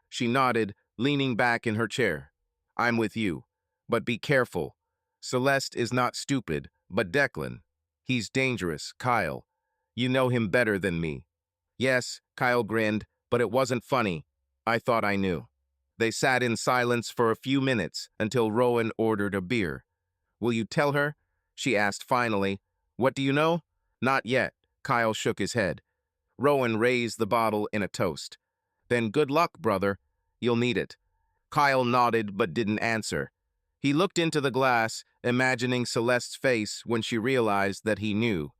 She nodded, leaning back in her chair. I'm with you. But be careful. Celeste is not stupid, but Declan. He's dangerous, Kyle. You know him better than me. Yes, Kyle grinned, but it wasn't funny. I thought I knew. They sat in silence for a few minutes until Rowan ordered a beer. Will you tell her? She asked finally. What do you know? Not yet. Kyle shook his head. Rowan raised the bottle in a toast. Then good luck, brother. You'll need it. Kyle nodded but didn't answer. He looked into the glass, imagining Celeste's face when she realized that he knew,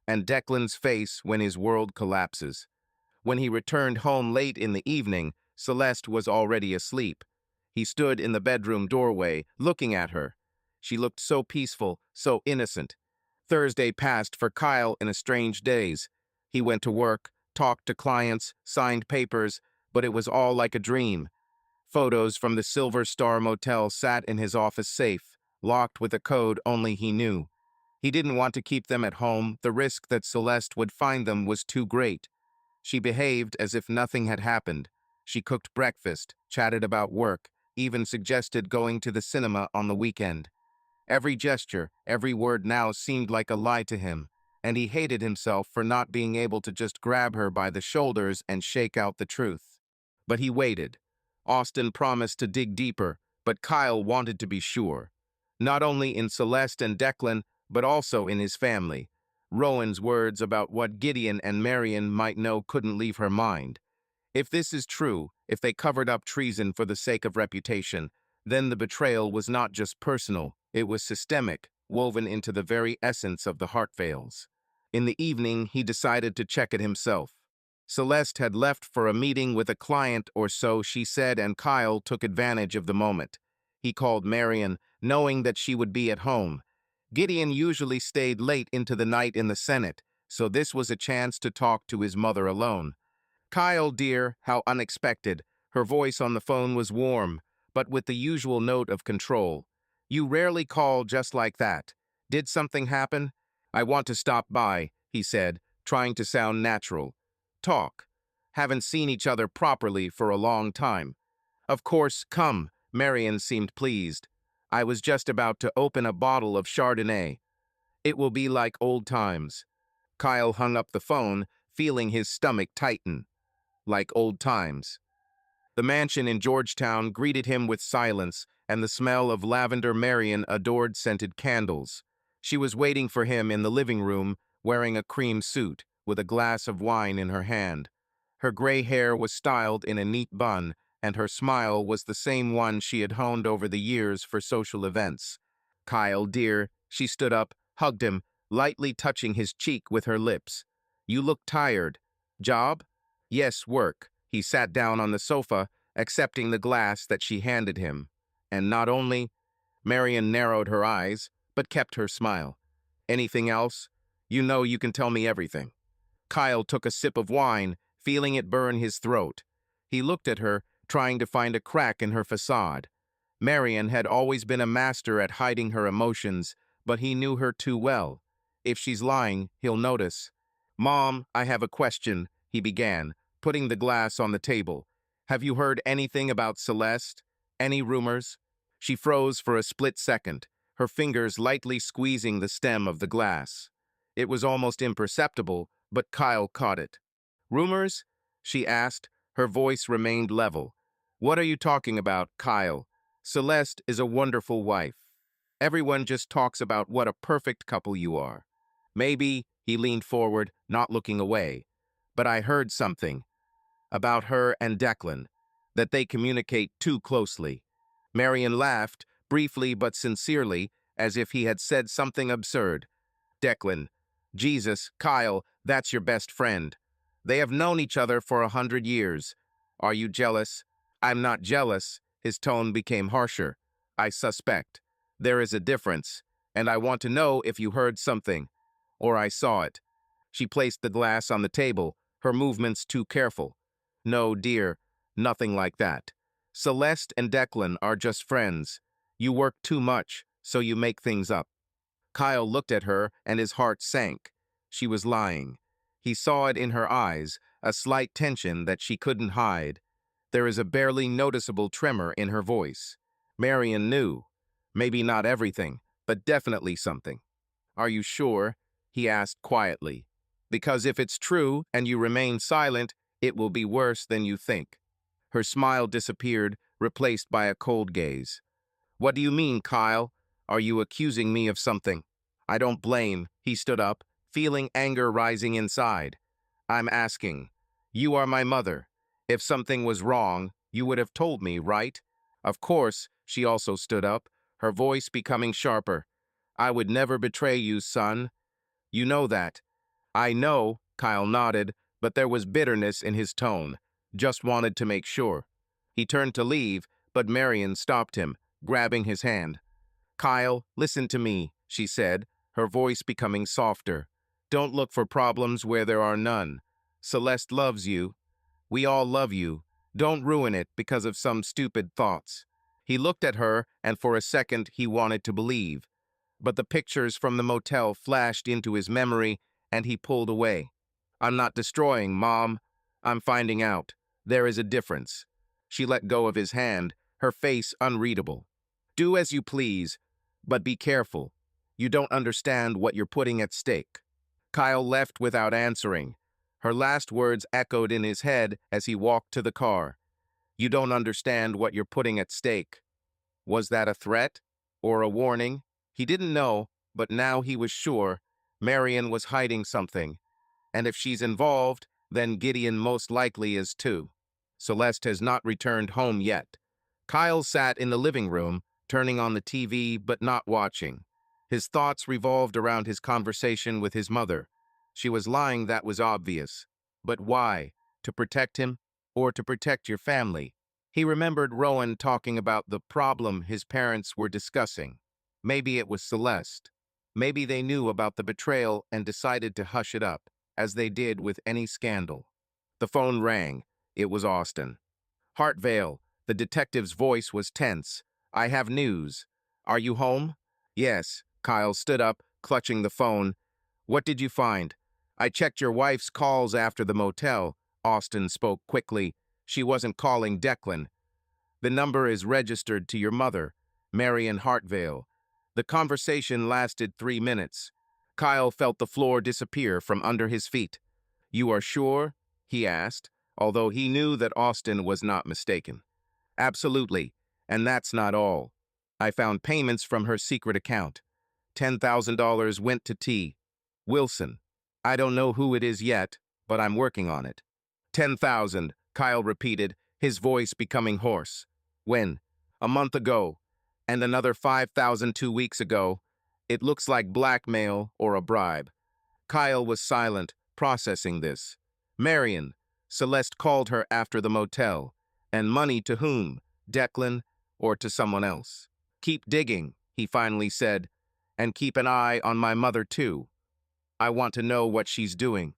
and Declan's face when his world collapses. When he returned home late in the evening, Celeste was already asleep. He stood in the bedroom doorway, looking at her. She looked so peaceful, so innocent. Thursday passed for Kyle in a strange daze. He went to work, talked to clients, signed papers, but it was all like a dream. Photos from the Silver Star Motel sat in his office safe, locked with a code only he knew. He didn't want to keep them at home. The risk that Celeste would find them was too great. She behaved as if nothing had happened. She cooked breakfast, chatted about work, even suggested going to the cinema on the weekend. Every gesture, every word now seemed like a lie to him, and he hated himself for not being able to just grab her by the shoulders and shake out the truth. But he waited. Austin promised to dig deeper, but Kyle wanted to be sure. Not only in Celeste and Declan, but also in his family. Rowan's words about what Gideon and Marion might know couldn't leave her mind. If this is true, if they covered up treason for the sake of reputation, then the betrayal was not just personal, it was systemic, woven into the very essence of the Hartvales. In the evening, he decided to check it himself. Celeste had left for a meeting with a client or so, she said, and Kyle took advantage of the moment. He called Marion, knowing that she would be at home. Gideon usually stayed late into the night in the Senate, so this was a chance to talk to his mother alone. Kyle, dear, how unexpected. Her voice on the phone was warm, but with the usual note of control. You rarely call just like that. Did something happen? I want to stop by, he said, trying to sound natural. Talk. Haven't seen each other properly for a long time. Of course, come, Marion seemed pleased. I was just about to open a bottle of Chardonnay. It will be like old times. Kyle hung up the phone, feeling his stomach tighten, like old times. The mansion in Georgetown greeted him with silence and the smell of lavender. Marion adored scented candles. She was waiting for him in the living room, wearing a cream suit, with a glass of wine in her hand. Her gray hair was styled in a neat bun, and her smile was the same one she had honed over the years for social events. "Kyle, dear," she stood up, hugged him, lightly touching his cheek with her lips. "You look tired. Job?" "Yes, work." He sat down on the sofa, accepting the glass that she handed him. "And not only—" Marion narrowed her eyes, but kept her smile. "Anything else? You know you can tell me everything." Kyle took a sip of wine, feeling it burn his throat. He looked at her, trying to find a crack in her facade. Marion had always been a master at hiding her emotions, but he knew her too well. If she's lying, he'll notice. "Mom, I have a question," he began, putting the glass on the table. "Have you heard anything about Celeste? Any rumors?" She froze for a split second, her fingers lightly squeezing the stem of the glass. It was almost imperceptible, but Kyle caught it. "Rumors?" she asked. Her voice remained level. "What are you talking about, Kyle? Celeste is a wonderful wife. Everyone just talks about what a perfect couple you are." "Maybe," he leaned forward, not looking away. "But I heard something about her and Declan, that they communicate too closely." Marion laughed, briefly but sincerely, as if he had said something absurd. "Declan. Jesus, Kyle, that's your best friend. They have known each other for 100 years. Are you jealous?" "I'm not jealous." His tone became harsher. "I suspect. There is a difference, and I want to know if you heard something, or I saw it." She placed the glass on the table, her movements too careful. "No, dear, nothing like that. Celeste and Declan are just friends. You work too much, so you make things up." Kyle looked at her, and his heart sank. She was lying. He saw it in her eyes, a slight tension that she couldn't hide. There is a barely noticeable tremor in her voice. Marion knew. Maybe not everything, but definitely something. "Are you sure?" he asked quietly. "Because if it's true and you remain silent, it will be worse than you think." Her smile disappeared, replaced by a cold gaze. "What do you mean, Kyle? Are you accusing me of something?" "I don't blame." He stood up, feeling anger rising inside. "I'm asking. You are my mother. If something was wrong, you would have told me, right?" "Of course." She also stood up, her voice becoming sharper. "I would never betray you, son. You know that." "I know," Kyle nodded, but there was bitterness in his tone. "Just wanted to make sure." He turned to leave, but Marion stopped him, grabbing his hand. "Kyle, listen to me," she said, her voice becoming softer. "Don't look for problems where there are none. Celeste loves you. We all love you. Don't ruin it because of some stupid thoughts." He looked at her, and for a second he wanted to believe. But the pictures from the motel flashed into his memory, and he pulled away. "I'm not destroying, Mom. I'm finding out. There is a difference." She let go of his hand, her face unreadable. "Do as you please, but be careful. You don't understand what you're putting at stake." Kyle left without answering. Her last words echoed in his head as he walked to the car. "You don't understand what you're putting at stake." Was that a threat? Or a warning? He didn't know, but now he was sure. Marion was hiding something. And if she's involved, then Gideon most likely is too. Celeste has not returned home yet. Kyle sat in the living room, turning on the TV but not watching. His thoughts revolved around his conversation with his mother. She was lying, that was obvious. But why? To protect him? Or to protect your family? He remembered Rowan talking about the problem his parents were discussing. Maybe it was Celeste. Maybe they knew about the betrayal and decided to hush it up, as they did with any scandal. The phone rang. It was Austin. "Hartvale." The detective's voice was tense. "I have news. Are you home?" "Yes." Kyle stood up, clutching the phone. "What did you find?" "I checked your wife's calls after the motel." Austin spoke quickly. "She wasn't calling Declan. The number is registered to your mother, Marion Hartvale. The conversation lasted 3 minutes. Kyle felt the floor disappear from under his feet. "You are sure?" he asked, although he knew that Austin was not mistaken. "Absolutely, and that's not all. I found payments from her secret account. $10,000 went to T. Wilson. I don't know who it is yet, but I'm working on it." 10,000, Kyle repeated, his voice becoming hoarse. "When?" "A month ago, and another 5,000 2 weeks ago. It looks like blackmail or a bribe." Kyle was silent, processing this. Marion. Celeste called her after the motel. And money to whom? Declan or to someone else? "Keep digging," he finally said, "and keep an eye on my mother too. I want to know what she's doing."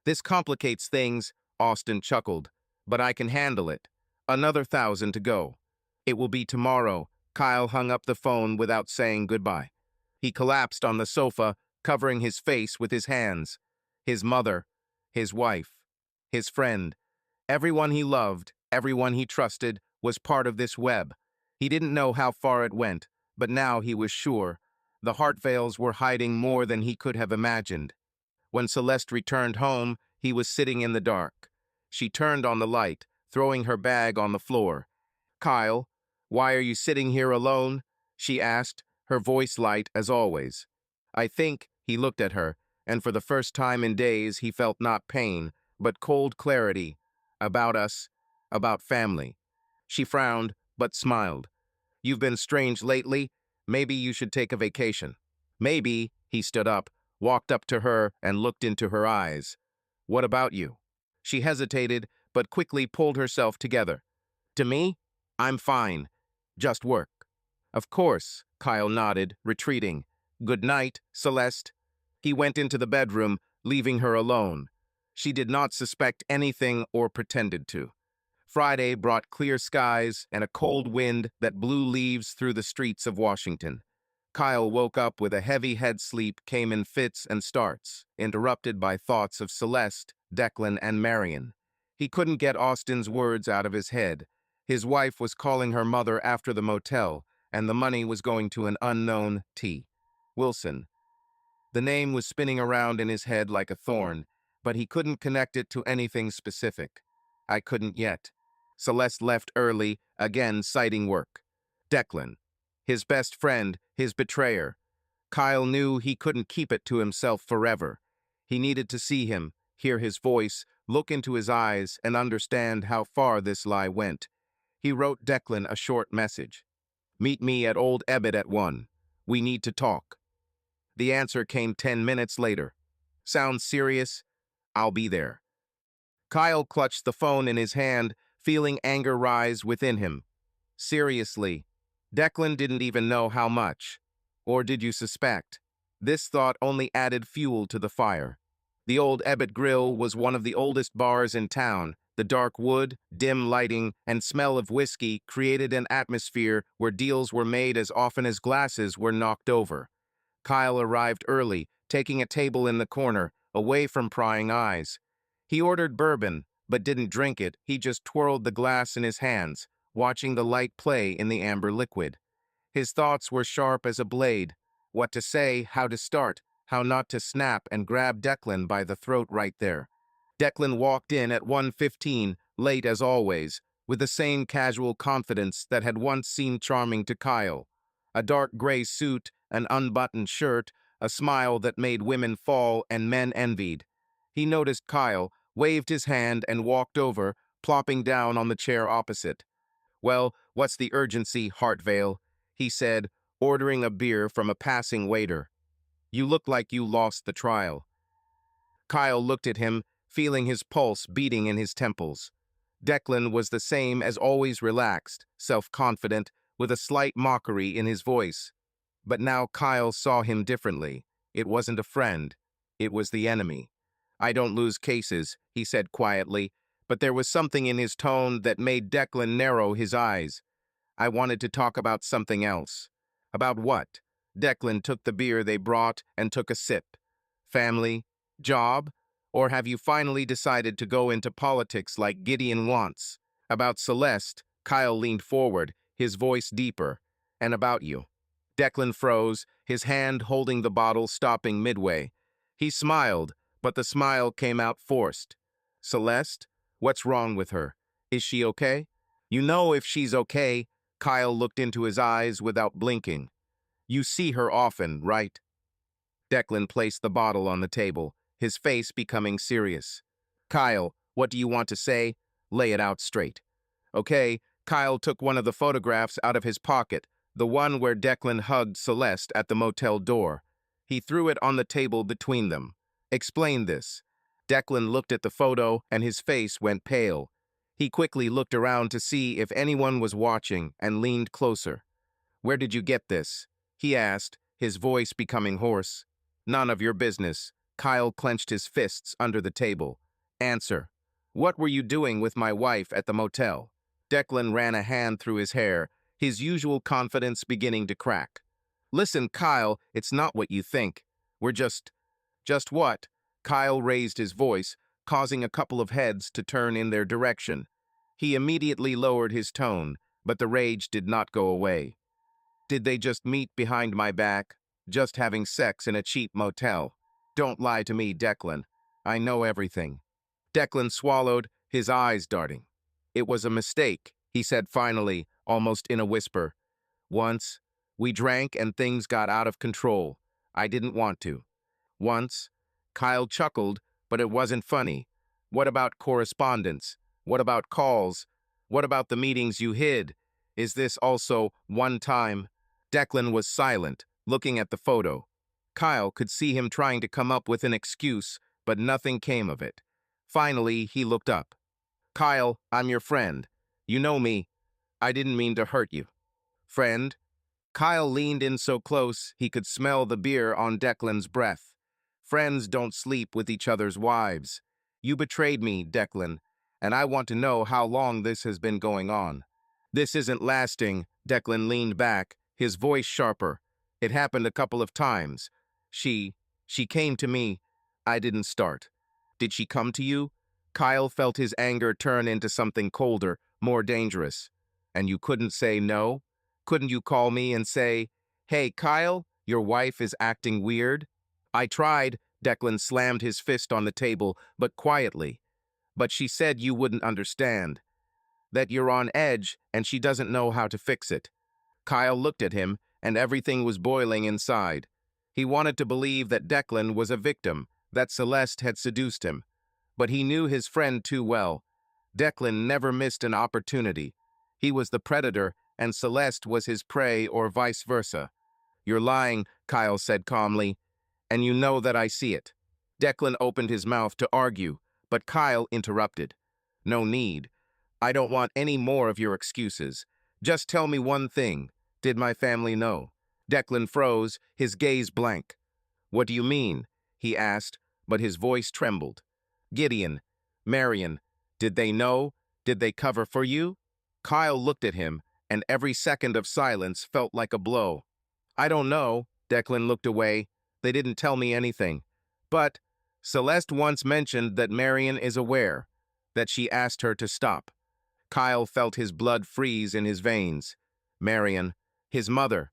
"This complicates things," Austin chuckled, "but I can handle it. Another 1,000 to go." "It will be tomorrow." Kyle hung up the phone without saying goodbye. He collapsed on the sofa, covering his face with his hands. His mother, his wife, his friend, everyone he loved, everyone he trusted, was part of this web. He didn't know how far it went, but now he was sure. The Hartveils were hiding more than he could have imagined. When Celeste returned home, he was sitting in the dark. She turned on the light, throwing her bag on the floor. "Kyle, why are you sitting here alone?" she asked, her voice light as always. "I think," he looked at her, and for the first time in days he felt not pain, but cold clarity. "About us, about family." She frowned, but smiled. "You've been strange lately. Maybe you should take a vacation." "Maybe," he stood up, walked up to her and looked into her eyes. "What about you?" She hesitated, but quickly pulled herself together. "To me? I'm fine. Just work." "Of course," Kyle nodded, retreating. "Good night, Celeste." He went into the bedroom, leaving her alone. She did not suspect anything or pretended to. Friday brought clear skies and a cold wind that blew leaves through the streets of Washington. Kyle woke up with a heavy head. Sleep came in fits and starts, interrupted by thoughts of Celeste, Declan, and Marion. He couldn't get Austin's words out of his head. His wife was calling her mother after the motel, and the money was going to an unknown T. Wilson. The name was spinning around in his head like a thorn, but he couldn't connect it to anything specific. "I couldn't yet." Celeste left early, again citing work. Declan. His best friend, his betrayer. Kyle knew he couldn't keep it to himself forever. He needed to see him, hear his voice, look into his eyes, and understand how far this lie went. He wrote Declan a short message. "Meet me at Old Ebbet at 1. We need to talk." The answer came 10 minutes later. "Sounds serious? I'll be there." Kyle clutched the phone in his hand, feeling anger rise within him. Seriously. Declan didn't even know how much. Or did you suspect? This thought only added fuel to the fire. The Old Ebbet Grill was one of the oldest bars in town. The dark wood, dim lighting, and smell of whiskey created an atmosphere where deals were made as often as glasses were knocked over. Kyle arrived early, taking a table in the corner, away from prying eyes. He ordered bourbon, but didn't drink it. He just twirled the glass in his hands, watching the light play in the amber liquid. His thoughts were sharp as a blade. What to say, how to start, how not to snap and grab Declan by the throat right there. Declan walked in at 1:15, late as always, with the same casual confidence that had once seemed charming to Kyle. A dark gray suit, an unbuttoned shirt, a smile that made women fall and men envied. He noticed Kyle, waved his hand, and walked over, plopping down on the chair opposite. "Well, what's the urgency, Hartveil?" he said, ordering a beer from a passing waiter. "You look like you lost the trial." Kyle looked at him, feeling his pulse beating in his temples. Declan was the same as always, relaxed, self-confident, with a slight mockery in his voice. But now Kyle saw him differently. It wasn't a friend. It was the enemy. "I don't lose cases," he said quietly, but there was something in his tone that made Declan narrow his eyes. "I wanted to talk about something else." "About what?" Declan took the beer they brought and took a sip. "Family? Job? Or have you finally decided to go into politics like Gideon wants?" "About Celeste," Kyle leaned forward, his voice deeper. "And about you." Declan froze, his hand holding the bottle stopping midway. He smiled, but the smile came out forced. Celeste? What's wrong with her? Is she okay? You know if she's okay. Kyle looked into his eyes without blinking. You see her often, right? Declan placed the bottle on the table, his face becoming serious. Kyle, what do you want to say? Lay it out straight. Okay, Kyle took one of the photographs out of his pocket, the one where Declan hugged Celeste at the motel door. He threw it on the table between them. Explain this. Declan looked at the photo and his face went pale. He quickly looked around to see if anyone was watching and leaned closer. Where did you get this? He asked, his voice becoming hoarse. None of your business. Kyle clenched his fists under the table. Answer. What were you doing with my wife at the motel? Declan ran a hand through his hair, his usual confidence beginning to crack. Listen, Kyle, it's not what you think. We're just what? Kyle raised his voice, causing a couple of heads to turn in their direction. He immediately lowered his tone, but the rage did not go away. Did they just meet behind my back? Just having sex in a cheap motel? Don't lie to me, Declan. I know everything. Declan swallowed, his eyes darting. It was a mistake, he said finally, almost in a whisper. Once, we drank and things got out of control. I didn't want to. Once, Kyle chuckled, but it wasn't funny. What about correspondence? What about calls? What about the meetings you hid? Is this also one time? Declan was silent, looking at the photo. Kyle could see him trying to come up with an excuse, but nothing came of it. Finally, he looked up. Kyle, I'm your friend. You know me. I didn't mean to hurt you. Friend? Kyle leaned in so close he could smell the beer on Declan's breath. Friends don't sleep with each other's wives. You betrayed me, Declan, and I want to know how long this has been going on. This isn't lasting. Declan leaned back, his voice sharper. It happened a couple of times. She came to me. I didn't start. Did she come to you? Kyle felt his anger turn into something colder, more dangerous. And you couldn't say no? Couldn't you call me and say, hey, Kyle, your wife is acting weird? I tried. Declan slammed his fist on the table, but quietly. But she said you wouldn't understand. That you're on edge and she doesn't know how to fix it. Kyle looked at him, and everything was boiling inside. He wanted to believe that Declan was a victim, that Celeste had seduced him. But he knew his friend too well. Declan never missed an opportunity. He was the predator, and Celeste was his prey or vice versa. You're lying, Kyle said calmly, and you know that I see it. Declan opened his mouth to argue, but Kyle interrupted. No need. I don't want any more of your excuses. Just tell me one thing. Did my family know? Declan froze, his gaze blank. What do you mean? He asked, but his voice trembled. Gideon, Marion, did they know? Did they cover for you? Kyle looked at him, and every second of silence felt like a blow. I don't know. Declan looked away. They didn't tell me anything. But Celeste once mentioned that Marion is aware, that she asked her to stop. Kyle felt his blood freeze in his veins. Marion, his mother.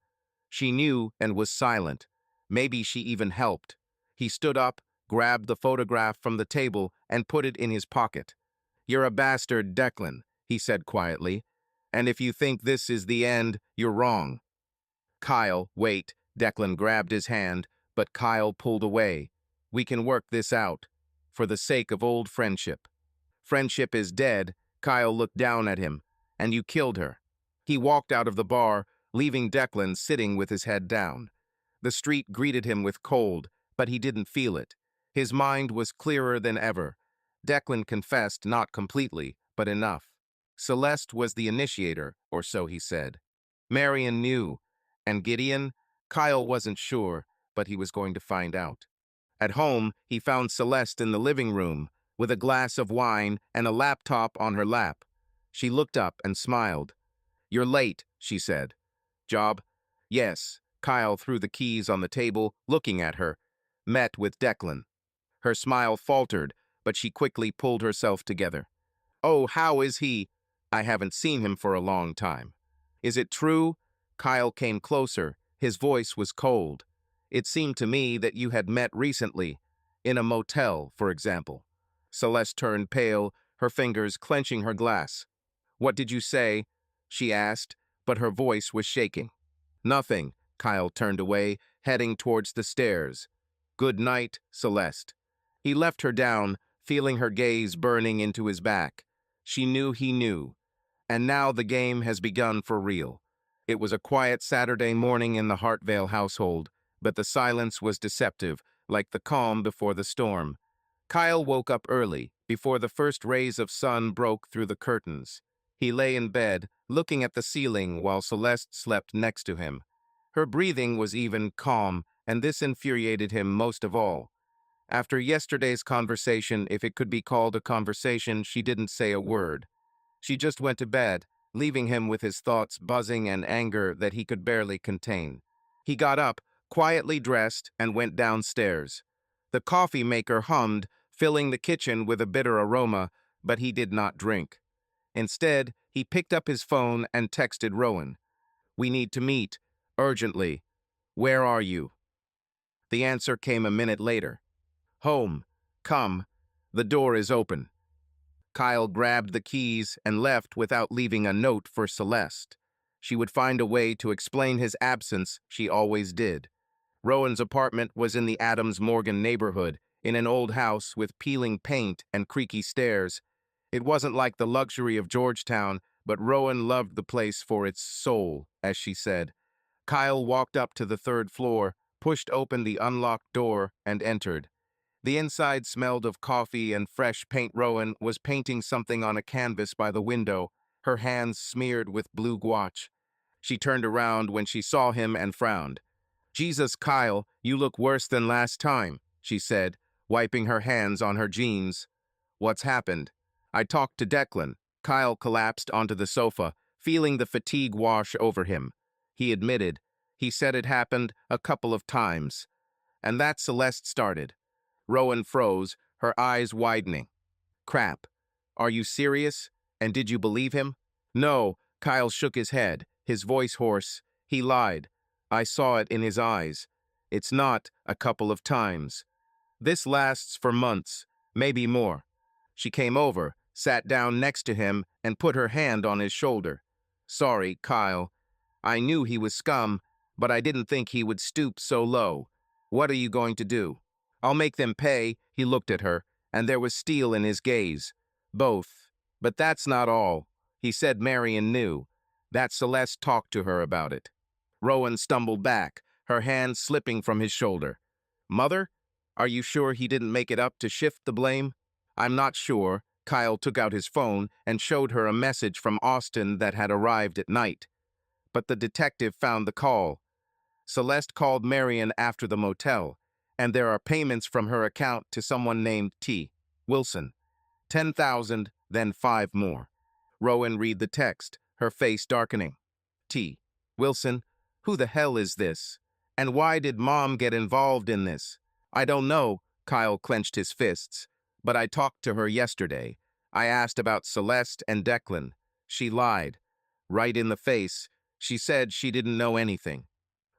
She knew and was silent. Maybe she even helped. He stood up, grabbed the photograph from the table, and put it in his pocket. You're a bastard, Declan, he said quietly. And if you think this is the end, you're wrong. Kyle, wait. Declan grabbed his hand, but Kyle pulled away. We can work this out. For the sake of old friendship. Friendship is dead. Kyle looked down at him. And you killed her. He walked out of the bar, leaving Declan sitting with his head down. The street greeted him with cold, but he didn't feel it. His mind was clearer than ever. Declan confessed not completely, but enough. Celeste was the initiator, or so he said. Marion knew. And Gideon? Kyle wasn't sure, but he was going to find out. At home, he found Celeste in the living room, with a glass of wine and a laptop on her lap. She looked up and smiled. You're late, she said. Job? Yes. Kyle threw the keys on the table, looking at her. Met with Declan. Her smile faltered, but she quickly pulled herself together. Oh, how is he? I haven't seen him for a long time. Is it true? Kyle came closer, His voice was cold. It seemed to me that you had met recently, in a motel, for example. Celeste turned pale, her fingers clenching her glass. What did you say? She asked, but her voice was shaking. Nothing. Kyle turned away, heading towards the stairs. Good night, Celeste. He left her down, feeling her gaze burning into his back. She knew he knew. And now the game has begun for real. It was a quiet Saturday morning in the Hartvale household, but the silence was deceptive, like the calm before the storm. Kyle woke up early, before the first rays of sun broke through the curtains. He lay in bed, looking at the ceiling while Celeste slept next to him. Her breathing was even calm, and this infuriated him most of all. After yesterday's conversation, if it could be called a conversation, she didn't say a word. She just went to bed, leaving him with his thoughts buzzing and anger that he could barely contain. He got up, quietly dressed, and went downstairs. The coffee maker hummed, filling the kitchen with a bitter aroma, but he did not drink. Instead, he picked up his phone and texted Rowan. We need to meet, urgently. Where are you? The answer came a minute later. Home. Come. The door is open. Kyle grabbed the keys and left without leaving a note for Celeste. She would find a way to explain his absence, she always did. Rowan's apartment was in the Adams-Morgan neighborhood, in an old house with peeling paint and creaky stairs. It wasn't like the luxury of Georgetown, but Rowan loved the place for its soul, as she said. Kyle walked up to the third floor, pushed open the unlocked door, and entered. The inside smelled of coffee and fresh paint. Rowan was painting something on a canvas by the window, her hands smeared with blue gouache. She turned around when she saw him and frowned. Jesus, Kyle, you look worse than last time, she said, wiping her hands on her jeans. What's happened? I talked to Declan. Kyle collapsed onto the sofa, feeling the fatigue wash over him. He admitted. He said it happened a couple of times. And that Celeste started. Rowan froze, her eyes widening. Crap. Are you serious? And did you believe him? No, Kyle shook his head, his voice hoarse. He lied. I saw it in his eyes. It's not a couple of times. This lasts for months, maybe more. She came over, sat down next to him, and put her hand on his shoulder. Sorry, Kyle. I knew he was scum, but I didn't think he would stoop so low. What are you going to do? I'll make them pay, he looked at her, and there was steel in his gaze. Both. But that's not all. He said Marion knew. That Celeste talked to her about it. Rowan stumbled back, her hand slipping from his shoulder. Mother? Are you sure he didn't make it up to shift the blame? I'm not sure. Kyle took out his phone and showed her a message from Austin that had arrived at night. But the detective found the call. Celeste called Marion after the motel, and there are payments from her account to someone named T. Wilson. 10,000, then 5 more. Rowan read the text, her face darkening. T. Wilson, who the hell is this? And why did Mom get involved in this? I don't know, Kyle clenched his fists, but I talked to her yesterday. I asked about Celeste and Declan. She lied. Right in the face. She said she didn't know anything.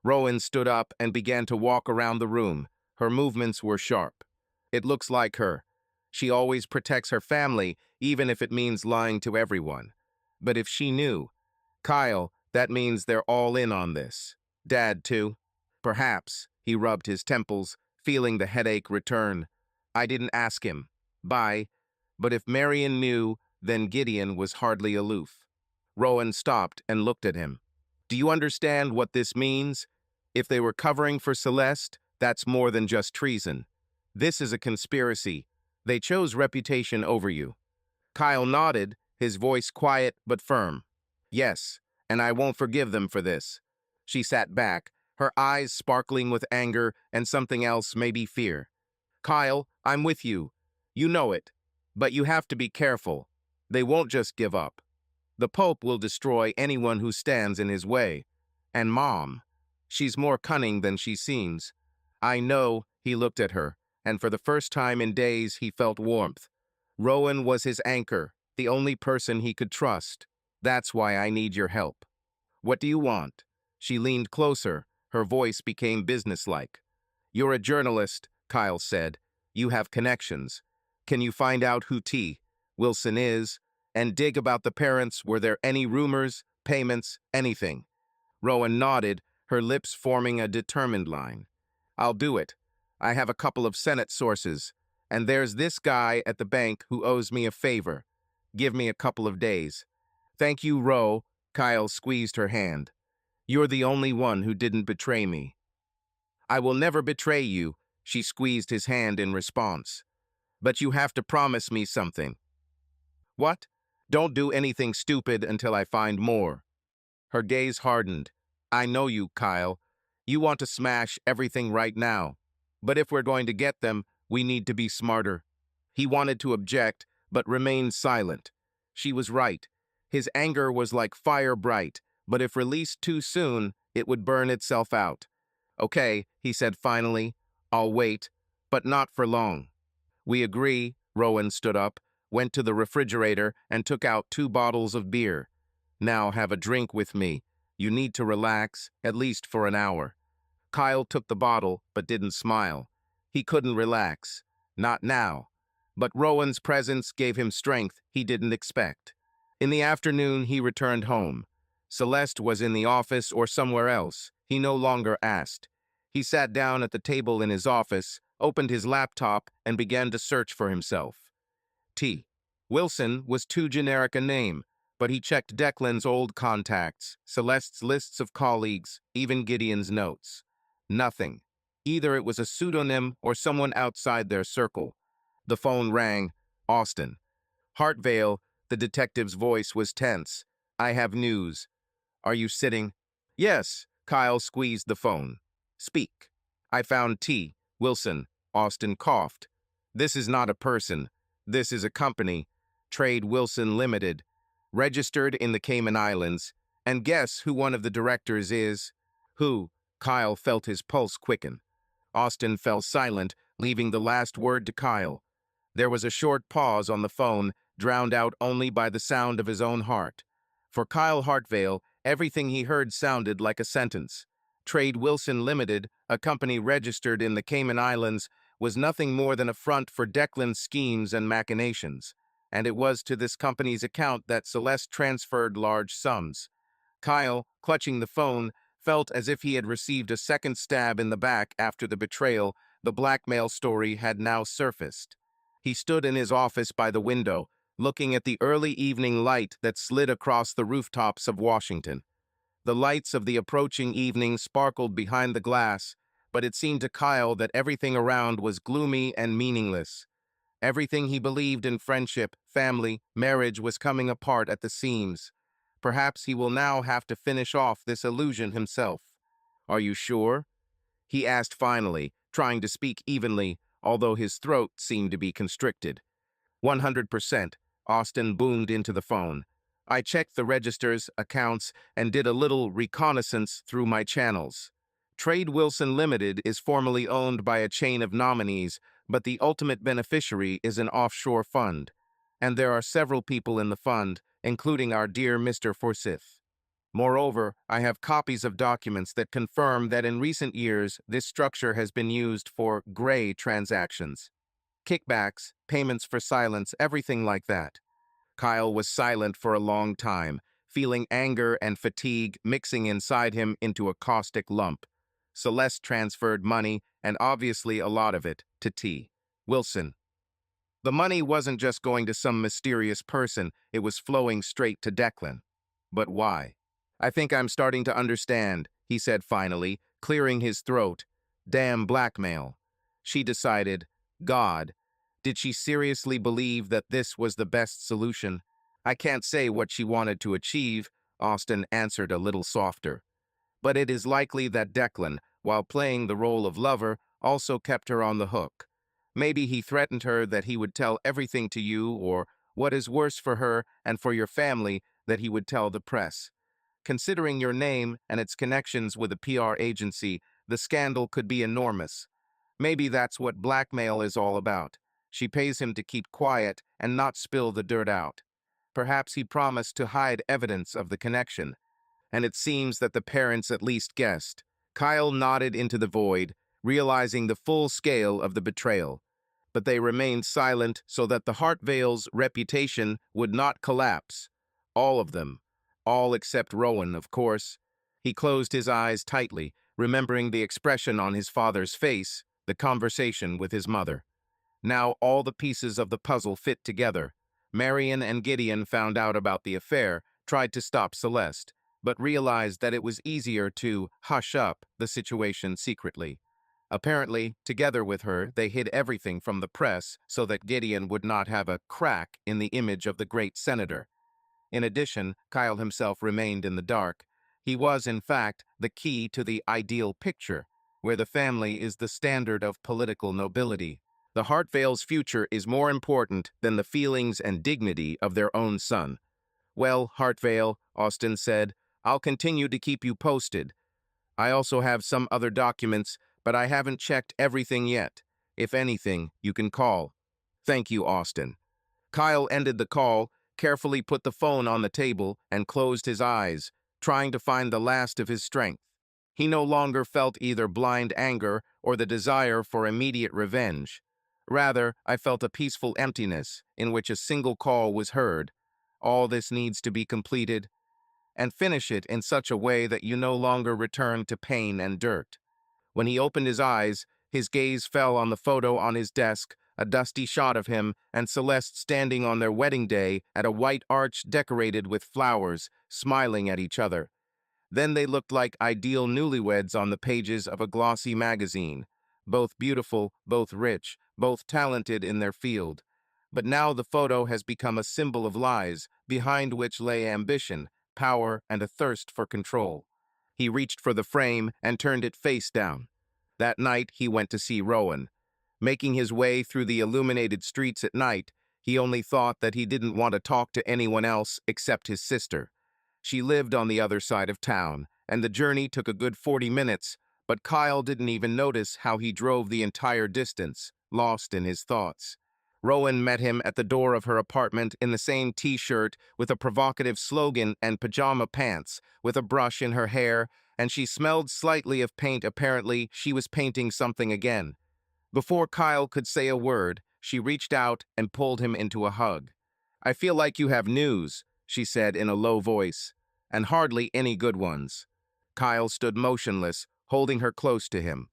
Rowan stood up and began to walk around the room. Her movements were sharp. It looks like her. She always protects her family, even if it means lying to everyone. But if she knew, Kyle, that means they're all in on this. Dad, too? Perhaps. He rubbed his temples, feeling the headache return. I didn't ask him. Bye. But if Marion knew, then Gideon was hardly aloof. Rowan stopped and looked at him. Do you understand what this means? If they were covering for Celeste, that's more than just treason. This is a conspiracy. They chose reputation over you. Kyle nodded, his voice quiet but firm. Yes, and I won't forgive them for this. She sat back, her eyes sparkling with anger and something else, maybe fear. Kyle, I'm with you. You know it. But you have to be careful. They won't just give up. The Pope will destroy anyone who stands in his way. And Mom, she's more cunning than she seems. I know, he looked at her, and for the first time in days he felt warmth. Rowan was his anchor, the only person he could trust. That's why I need your help. What do you want? She leaned closer, Her voice became businesslike. "You're a journalist," Kyle said. "You have connections. Can you find out who T. Wilson is, and dig about the parents? Were there any rumors, payments, anything?" Rowan nodded, her lips forming a determined line. "I'll do it. I have a couple of Senate sources, and there's this guy at the bank who owes me a favor. Give me a couple of days." "Thank you, Ro." Kyle squeezed her hand. "You're the only one who didn't betray me." "I will never betray you," she squeezed his hand in response. "But you have to promise me something." "What?" "Don't do anything stupid until I find more." Her gaze hardened. "I know you, Kyle. You want to smash everything right now. But if we're going to get them, we need to be smarter." He wanted to object, but remained silent. She was right. His anger was like fire bright, but if released too soon, it would burn itself out. "Okay," he said finally. "I'll wait, but not for long." "We agree." Rowan stood up, went to the refrigerator, and took out 2 bottles of beer. "Now have a drink with me. You need to relax, at least for an hour." Kyle took the bottle, but didn't smile. He couldn't relax. Not now. But Rowan's presence gave him strength he didn't expect. In the afternoon, he returned home. Celeste was in the office or somewhere else. He no longer asked. He sat down at the table in his office, opened his laptop, and began to search for himself. T. Wilson was too generic a name, but he checked Declan's old contacts, Celeste's lists of colleagues, even Gideon's notes. Nothing. Either it was a pseudonym or someone outside their circle. The phone rang. Austin. Hartvale, the detective's voice was tense. "I have news. Are you sitting?" "Yes." Kyle squeezed the phone. "Speak." "I found T. Wilson." Austin coughed. "This is not a person. This is a company. Trade Wilson Limited. Registered in the Cayman Islands. And guess who one of the directors is?" "Who?" Kyle felt his pulse quicken. Austin fell silent, leaving the last word to Kyle. There was a short pause on the phone, drowned out only by the sound of his own heart. For Kyle Hartvale, everything he heard sounded like a sentence. Trade Wilson Limited, a company registered in the Cayman Islands, was nothing more than a front for Declan's schemes and machinations. And it was to this company's account that Celeste transferred large sums. Kyle, clutching the phone, felt as if he had received a second stab in the back after the betrayal. The blackmail story had now surfaced. He stood in his office by the window, looking at the early evening light that slid across the rooftops of Washington. The lights of the approaching evening sparkled behind the glass, but it seemed to Kyle that everything around was gloomy and meaningless. Everything he believed in friendship, family, marriage was coming apart at the seams. Perhaps he will now have to finish off this illusion himself. "Are you sure?" he asked finally, trying to speak evenly, although his throat seemed to be constricted. 100%, Austin boomed into the phone. "I checked the registers, accounts, and did a little reconnaissance through my channels. Trade Wilson Limited is formally owned by a chain of nominees, but the ultimate beneficiary is an offshore fund. And there are several people in the fund, including our dear Mr. Forsyth. Moreover, I have copies of documents that confirm that in recent years this structure has been used for gray transactions. Kickbacks, payments for silence, everything like that." Kyle was silent for a long time, feeling anger and fatigue mixing inside him into a caustic lump. Celeste transferred money, and obviously a lot of it, to T. Wilson. The money wasn't just going to some mysterious person, it was flowing straight to Declan. But why? "I think I'm starting to understand," he said finally, clearing his throat. "Damn blackmail." She decided. God. Did she seriously believe that this was the best solution? "I can't say what she wanted to achieve," Austin answered a little softer. "But it is likely that Declan, while playing the role of lover, also kept her on the hook. Maybe he threatened her that he would tell everything to you, or, what is worse for her and for your family, that he would tell the press. Considering your name and its connections with a PR agency, the scandal could be enormous. Maybe that's what blackmail is all about. She pays him to keep quiet and not spill the dirt out. Perhaps he promised to hide evidence of the connection. And it seems that the parents at least guessed. Kyle nodded into the void, realizing the full scale of the betrayal. But they remained silent so that the Hartvale's reputation would not collapse. All of them. All except Rowan, of course. He closed his eyes tightly, remembering the expression on his father's face, the conversation with his mother. Now all the pieces of the puzzle fit together. Marion and Gideon found out about the affair, tried to stop Celeste, but realized that it was easier to hush up the situation secretly. Apparently, together with her, they hid everything from the press so that Gideon would not have a crack in the image of the great senator. In addition, Kyle himself remained in the dark. He was, in fact, the key to the ideal picture, where the family is the standard of political nobility. The Hartvale's future is more important than the feelings and dignity of their own son. Well, Hartvale, Austin said, I'll continue to keep you posted. I also have some other documents, but I haven't checked everything yet. If anything, you can call. Thank you, Austin. Kyle ended the call, carefully put the phone on the table, and closed his eyes, trying to find the last of his strength. He no longer felt either blind anger or the desire for immediate revenge. Rather, I felt a peaceful emptiness in which a single call was heard. All this needs to be completed, and finish it in such a way that you no longer return to pain and dirt. When he opened his eyes, his gaze fell on the photo on his desk, a dusty shot of him and Celeste standing on their wedding day at a white arch decorated with flowers, smiling at each other. Then they looked like ideal newlyweds on the pages of a glossy magazine, both beautiful, both rich, both talented in their field. But now the photo has become a symbol of lies, behind which lay ambition, power, and a thirst for control. He reached for the frame and turned it face down. That night, he went to see Rowan. Making his way through the illuminated streets at night, he only thought that he didn't want to talk to anyone else except his sister. She lived on the other side of town, and the journey took a good 40 minutes, but Kyle didn't even notice how he drove the entire distance, lost in his thoughts. Rowan met him at the door of her apartment in the same t-shirt with a provocative slogan and pajama pants, with a brush in her hair, and she smelled slightly of paint. Apparently, she was painting something again. Before Kyle could say a word, she reached out and pulled him into a hug. I feel like you have news, she said in a low voice, and hardly any good ones. Kyle stood motionless, holding her close to him.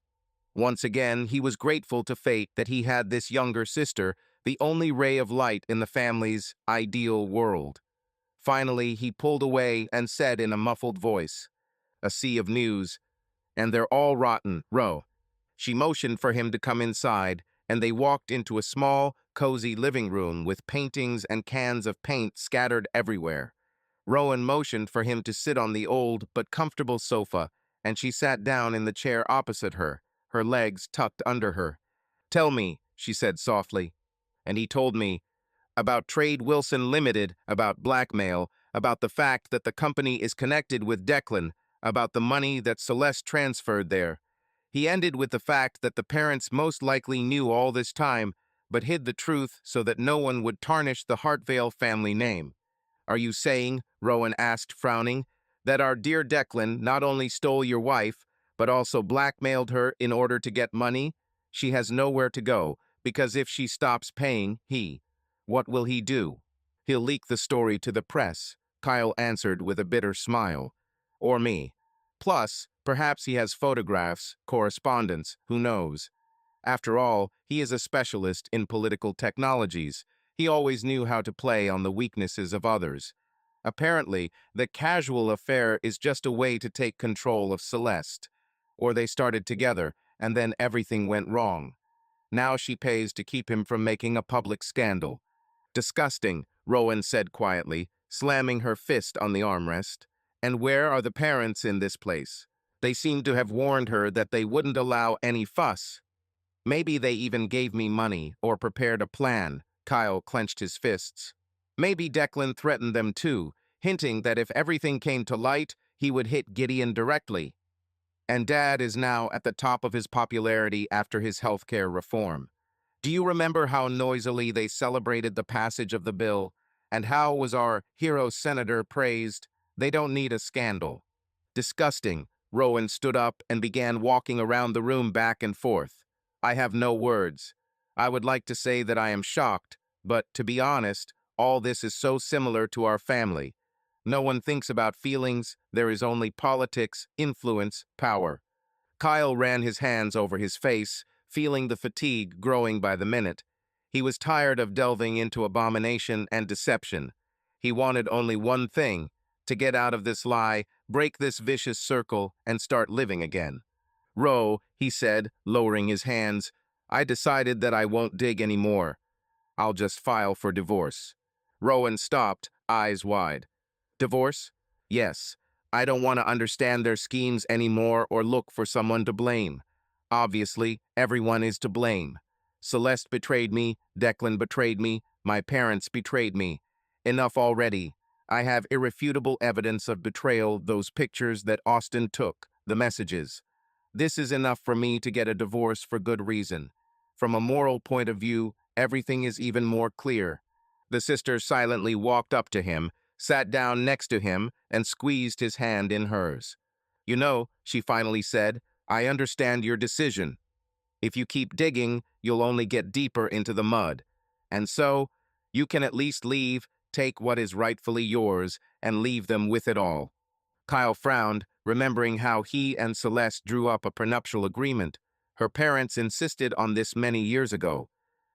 Once again, he was grateful to fate that he had this younger sister, the only ray of light in the family's ideal world. Finally, he pulled away and said in a muffled voice, a sea of news, and they're all rotten, Ro. She motioned for him to come inside, and they walked into a small, cozy living room with paintings and cans of paint scattered everywhere. Rowan motioned for him to sit on the old but comfortable sofa, and she sat down in the chair opposite her, her legs tucked under her. Tell me, she said softly. And he told me about Trade Wilson Limited, about blackmail, about the fact that the company is connected with Declan, about the money that Celeste transferred there. He ended with the fact that the parents most likely knew all this time, but hid the truth so that no one would tarnish the Hartvale family name. Are you saying, Rowan asked, frowning, that our dear Declan not only stole your wife, but also blackmailed her in order to get money? She has nowhere to go, because if she stops paying, what will he do? He'll leak the story to the press, Kyle answered with a bitter smile. Or me. Plus, perhaps he has photographs, correspondence, who knows? After all, he is a specialist in political technologies. He always knew how to play on the weaknesses of others. Apparently, the casual affair is just a way to take control of Celeste. Or they started together, and then everything went wrong. Now she pays to keep him from making a public scandal. Disgusting, Rowan said quietly, slamming her fist on the armrest. And where are the parents in this place? They seem to have warned her that they wouldn't allow any fuss. Maybe they even gave me money or prepared a plan. Kyle clenched his fists. Maybe Declan threatened them too, hinting that if everything came to light, he would hit Gideon directly. And Dad is now at the top of his popularity after his healthcare reform. Do you remember how noisily they celebrated the passage of the bill? And how was our hero senator praised? They don't need a scandal. Disgusting, Rowan stood up and began walking around the room back and forth. I have no words. I would like to say that I am shocked, but to be honest, all this is so similar to our family. No one thinks about feelings, there is only politics, influence, power. Kyle ran his hands over his face, feeling the fatigue growing by the minute. He was tired of delving into abomination and deception. He wanted only one thing, to get out of this lie, break this vicious circle, and start living again. Ro, he said, lowering his hands, I decided that I won't dig anymore. I'll just file for divorce. Rowan stopped, eyes wide. Divorce? Yes. I don't want to understand their schemes anymore or look for someone to blame. Obviously, everyone is to blame. Celeste betrayed me, Declan betrayed me, my parents betrayed me. Enough already. I have irrefutable evidence of betrayal, those pictures that Austin took, the messages. This is enough for me to get a divorce for good reason. From a moral point of view, everything is even more clear. The sister silently walked up to him, sat down next to him, and squeezed his hand in hers. You know, she finally said, I understand your decision. If you keep digging, you'll only get deeper into the mud. And so, you can at least leave, take what is rightfully yours, and leave them with it all. Kyle frowned, remembering how he and Celeste drew up a prenuptial agreement. Her parents insisted on this many years ago.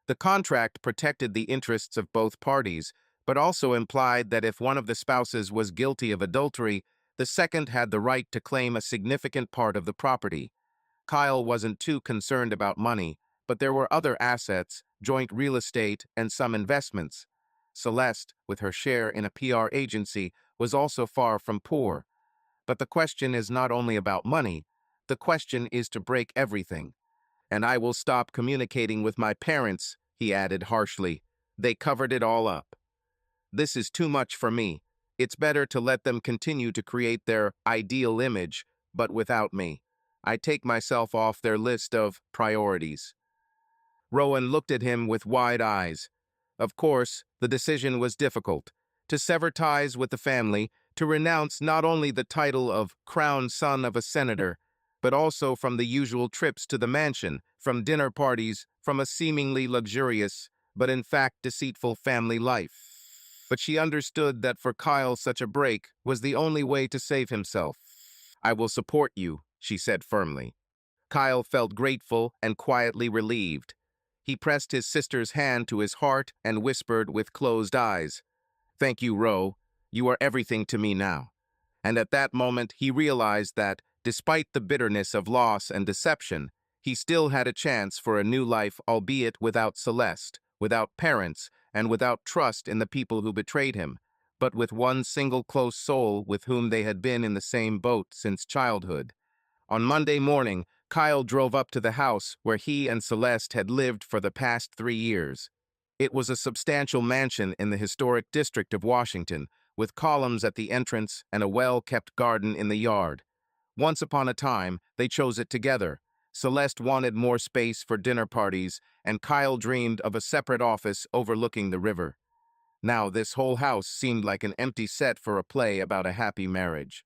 The contract protected the interests of both parties, but also implied that if one of the spouses was guilty of adultery, the second had the right to claim a significant part of the property. Kyle wasn't too concerned about money, but there were other assets, joint real estate, and some investments. Celeste, with her share in a PR agency, was also far from poor. But the question is not only about money, the question is to break everything. And I will stop communicating with my parents, he added harshly. They covered it all up. This is too much for me. It's better to let them continue to create their ideal image, but without me. I take myself off their list of priorities. Rowan looked at him with wide eyes. Of course, the decision was difficult. To sever ties with the family, to renounce not only the title of crown son of a senator, but also from the usual trips to the mansion, from dinner parties, from a seemingly luxurious, but in fact deceitful family life. But she understood that for Kyle such a break was the only way to save himself. I will support you, she said firmly. Kyle felt grateful and quietly relieved. He pressed his sister's hand to his heart and whispered with closed eyes, Thank you, Ro. You are everything to me now. And at that moment, he realized that, despite the bitterness of loss and deception, he still had a chance for a new life, albeit without Celeste, without parents, and without trust in the people who betrayed him, but with one single close soul with whom they had been in the same boat since childhood. On Monday morning, Kyle drove up to the house where he and Celeste had lived for the past 3 years. It was a substantial mansion in the historic district of Washington, with columns at the entrance and a well-kept garden in the yard. Once upon a time, they chose it together. Celeste wanted more space for dinner parties, and Kyle dreamed of a separate office overlooking the river. Now this whole house seemed like an empty set for a play about a happy marriage.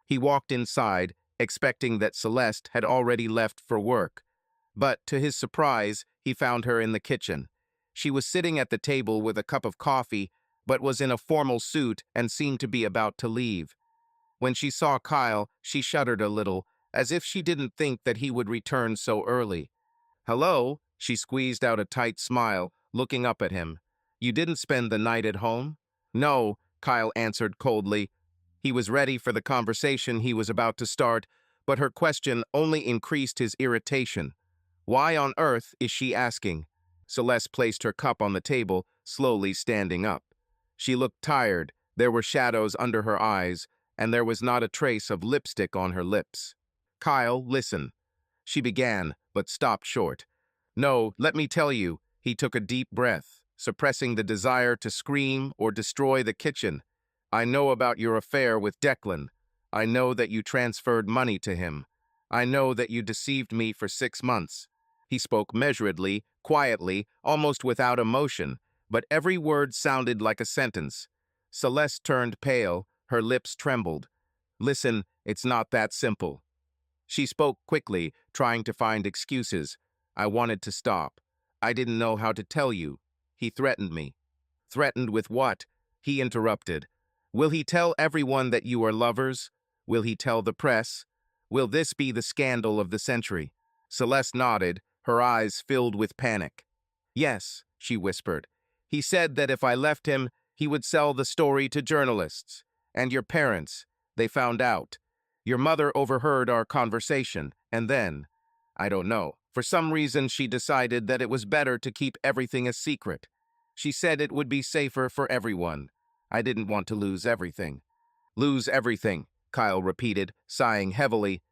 He walked inside, expecting that Celeste had already left for work. But, to his surprise, he found her in the kitchen. She was sitting at the table with a cup of coffee, but was in a formal suit and seemed to be about to leave. When she saw Kyle, she shuddered a little, as if she didn't think that he would return so early. Hello, she squeezed out a tight smile, looking up at him. You didn't spend the night at home? No, Kyle answered coldly. He was ready for the conversation he was about to start, but her question only increased his irritation. Why on earth is she asking? Celeste placed her cup on the table, slowly standing up. She looked tired, there were shadows under her eyes, and there was not a trace of lipstick on her lips. Kyle, listen. She began, but stopped short. No, let me tell you, he took a deep breath, suppressing the desire to scream or destroy the kitchen. I know about your affair with Declan. I know that you transferred money to him. I know that you deceived me for 6 months. He spoke measuredly, quietly, almost without emotion, but every word sounded like a sentence. Celeste turned pale, her lips trembled. Listen, it's not that simple. She spoke quickly, trying to find excuses. I wanted to stop. I didn't know how to tell you. He threatened me. Threatened with what? He interrupted. Will he tell everyone that you are lovers? Will he tell the press? Will this be the scandal of the century? Celeste nodded, her eyes filled with panic. Yes, she whispered. He said that if I left him, he would sell the story to journalists. And your parents, they found out. Your mother overheard our conversation, and then, I don't know, for some reason she decided that it was better to keep everything a secret. She said it would be safer for everyone. I didn't want to lose everything. Lose everything, Kyle repeated, sighing heavily.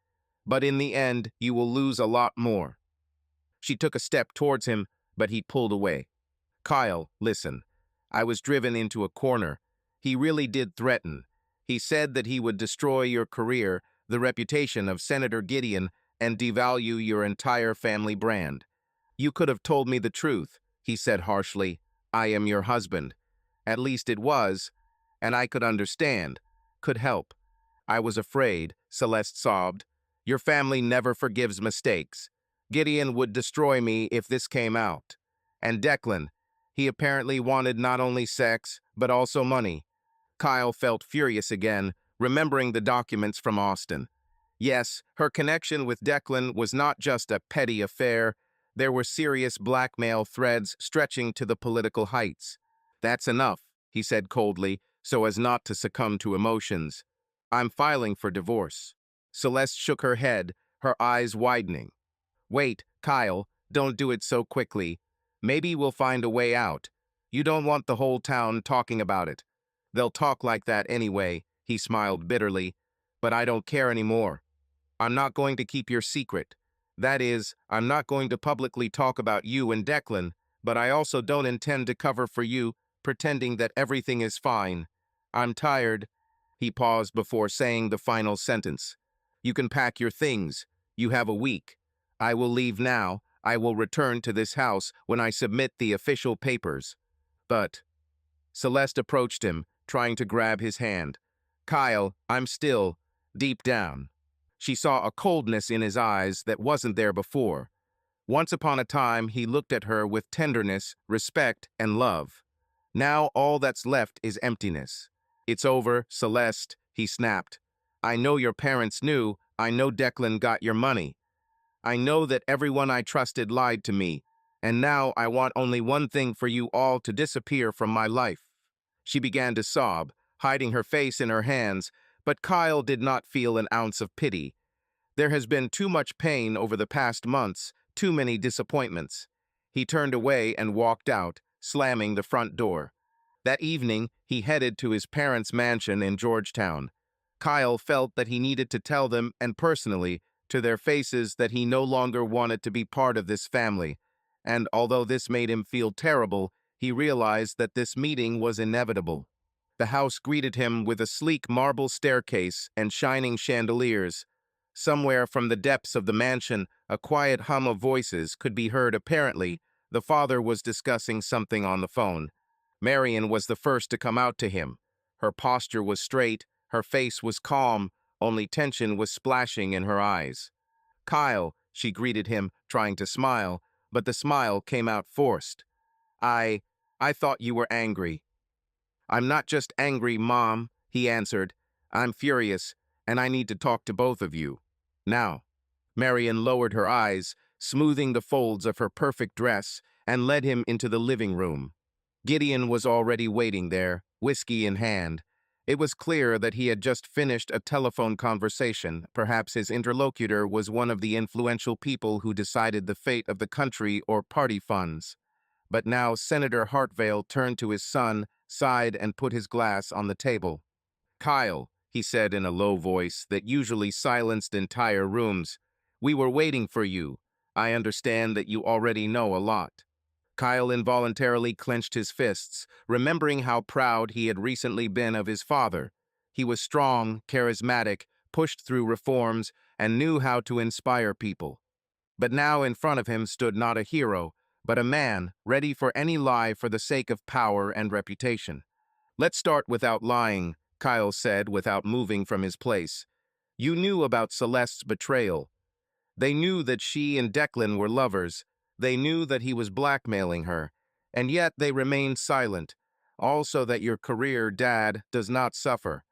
But in the end, you will lose a lot more. She took a step towards him, but he pulled away. Kyle, listen. I was driven into a corner. He really did threaten. He said that he would destroy your career, the reputation of Senator Gideon, and devalue your entire family brand. You could have told me the truth, he said harshly. I am your husband. At least it was, and I could understand, could help. I was afraid, Celeste sobbed. Your family never forgives mistakes. Gideon would destroy me if this came out. And Declan, he apparently wanted not only sex, but also money. Kyle felt furious again, remembering the documents from Austin. Yes, her connection with Declan was not just a petty affair. There were serious blackmail threads stretching to the political heights. That's enough, he said coldly, so as not to succumb to emotions. I'm filing for divorce. Celeste shook her head, her eyes widening. Wait, Kyle, don't do it so quickly. Maybe we'll find a way out. You don't want the whole town talking about it. They'll talk like that anyway, he smiled bitterly. But I don't care anymore. I'm not going to keep your secret. That is, I'm not going to publicly talk about you and Declan, but I also don't intend to cover for you, pretending that everything is fine. I'm tired. He paused before saying the final sentence. You can pack your things. You have a week. I will leave now. I will return to this house when I submit the official papers. But Celeste approached him, trying to grab his hand. Kyle, I'm still, deep down. She saw a coldness in his eyes that wasn't there before. Once upon a time, he looked at her with tenderness, respect, and love. Now all that's left is emptiness. It's over, Celeste, he snapped. I know your parents knew. I know Declan got your money. I know that everyone I trusted lied to me. And now I want only one thing for you all to disappear from my life. She began to sob, hiding her face in her hands, but Kyle did not feel an ounce of pity. There has been too much pain over the past months, too many disappointments. He turned away and walked out, slamming the front door. That evening, he headed to his parents' mansion in Georgetown. Kyle felt that he needed to tell them, and personally, to their faces, that he no longer wanted to be part of this family. And although this made him feel terrible, he realized that this meeting was inevitable. The house greeted him with a sleek marble staircase and shining chandeliers. Somewhere from the depths of the mansion, a quiet hum of voices could be heard. Apparently, the father was discussing something on the phone. Marion was the first to come out to him. Her posture was straight, her face was calm, only tension was splashing in her eyes. Kyle, she greeted him, trying to smile, but the smile came out forced. I thought you were angry. I'm not just angry, Mom, he answered. I'm furious, and I need to talk to both of you. Now. Marion lowered her eyes, smoothing the folds of her perfect dress, and led him into the living room. Gideon was already waiting there, whiskey in hand. It was clear that he had just finished a telephone conversation. Perhaps his interlocutor was one of the influential people who decided the fate of the country or party funds. But now Senator Hartvale turned to his son, sighed, and put his glass on the table. Kyle, he said in a low voice that usually silenced entire rooms, we were waiting for you. I understand that you already know a lot. Kyle involuntarily clenched his fists, remembering how proud he had recently been of his father. He was strong, charismatic, pushed through reforms, and knew how to inspire people. But now in front of him stood not a hero, but a man ready for any lie for the sake of power and reputation. Let's start without lying, Kyle said without moving from his place. You knew about Celeste's betrayal. They knew that she and Declan were lovers. They knew that he was blackmailing her. And yet they remained silent. Also that your career, Dad, does not suffer.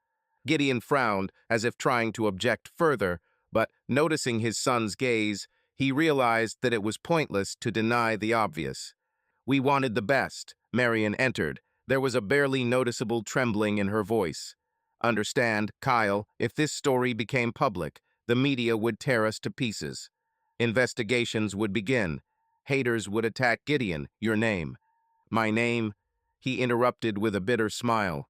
Gideon frowned, as if trying to object further, but noticing his son's gaze, he realized that it was pointless to deny the obvious. We wanted the best. Marion entered. There was a barely noticeable trembling in her voice. Understand, Kyle, if this story became public, the media would tear us to pieces. Investigations would begin. Haters would attack Gideon, your name. My name? He interrupted with a bitter smile.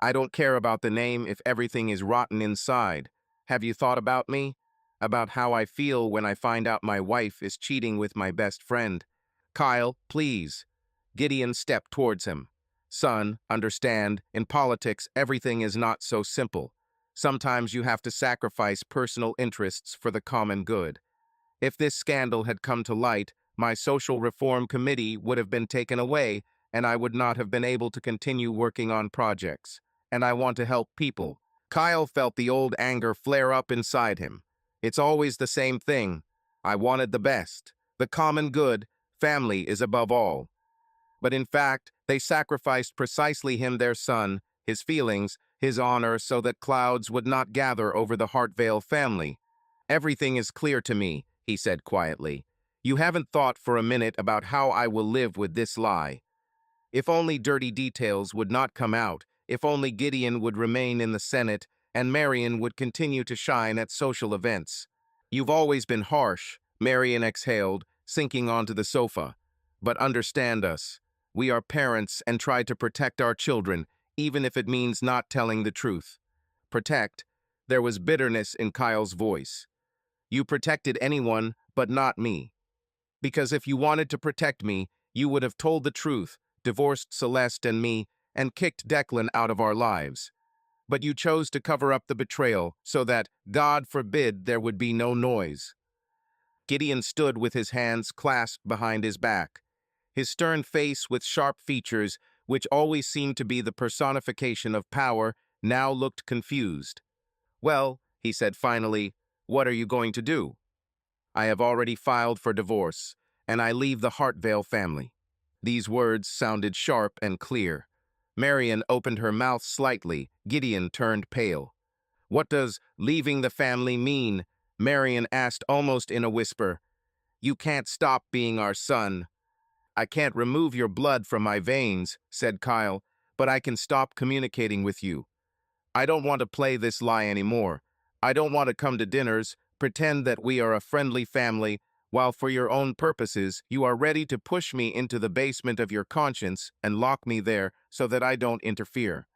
I don't care about the name if everything is rotten inside. Have you thought about me? About how I feel when I find out my wife is cheating with my best friend? Kyle, please. Gideon stepped towards him. Son, understand, in politics, everything is not so simple. Sometimes you have to sacrifice personal interests for the common good. If this scandal had come to light, my social reform committee would have been taken away, and I would not have been able to continue working on projects. And I want to help people. Kyle felt the old anger flare up inside him. It's always the same thing. I wanted the best. The common good, family is above all. But in fact, they sacrificed precisely him, their son, his feelings, his honor, so that clouds would not gather over the Hartvale family. Everything is clear to me, he said quietly. You haven't thought for a minute about how I will live with this lie. If only dirty details would not come out, if only Gideon would remain in the Senate and Marion would continue to shine at social events. You've always been harsh, Marion exhaled, sinking onto the sofa. But understand us. We are parents and try to protect our children, even if it means not telling the truth. Protect? There was bitterness in Kyle's voice. You protected anyone, but not me. Because if you wanted to protect me, you would have told the truth, divorced Celeste and me, and kicked Declan out of our lives. But you chose to cover up the betrayal so that, God forbid, there would be no noise. Gideon stood with his hands clasped behind his back. His stern face with sharp features, which always seemed to be the personification of power, now looked confused. Well, he said finally, what are you going to do? I have already filed for divorce, and I leave the Hartvale family. These words sounded sharp and clear. Marion opened her mouth slightly. Gideon turned pale. What does leaving the family mean? Marion asked almost in a whisper. You can't stop being our son. I can't remove your blood from my veins, said Kyle, but I can stop communicating with you. I don't want to play this lie anymore. I don't want to come to dinners, pretend that we are a friendly family, while for your own purposes you are ready to push me into the basement of your conscience and lock me there so that I don't interfere.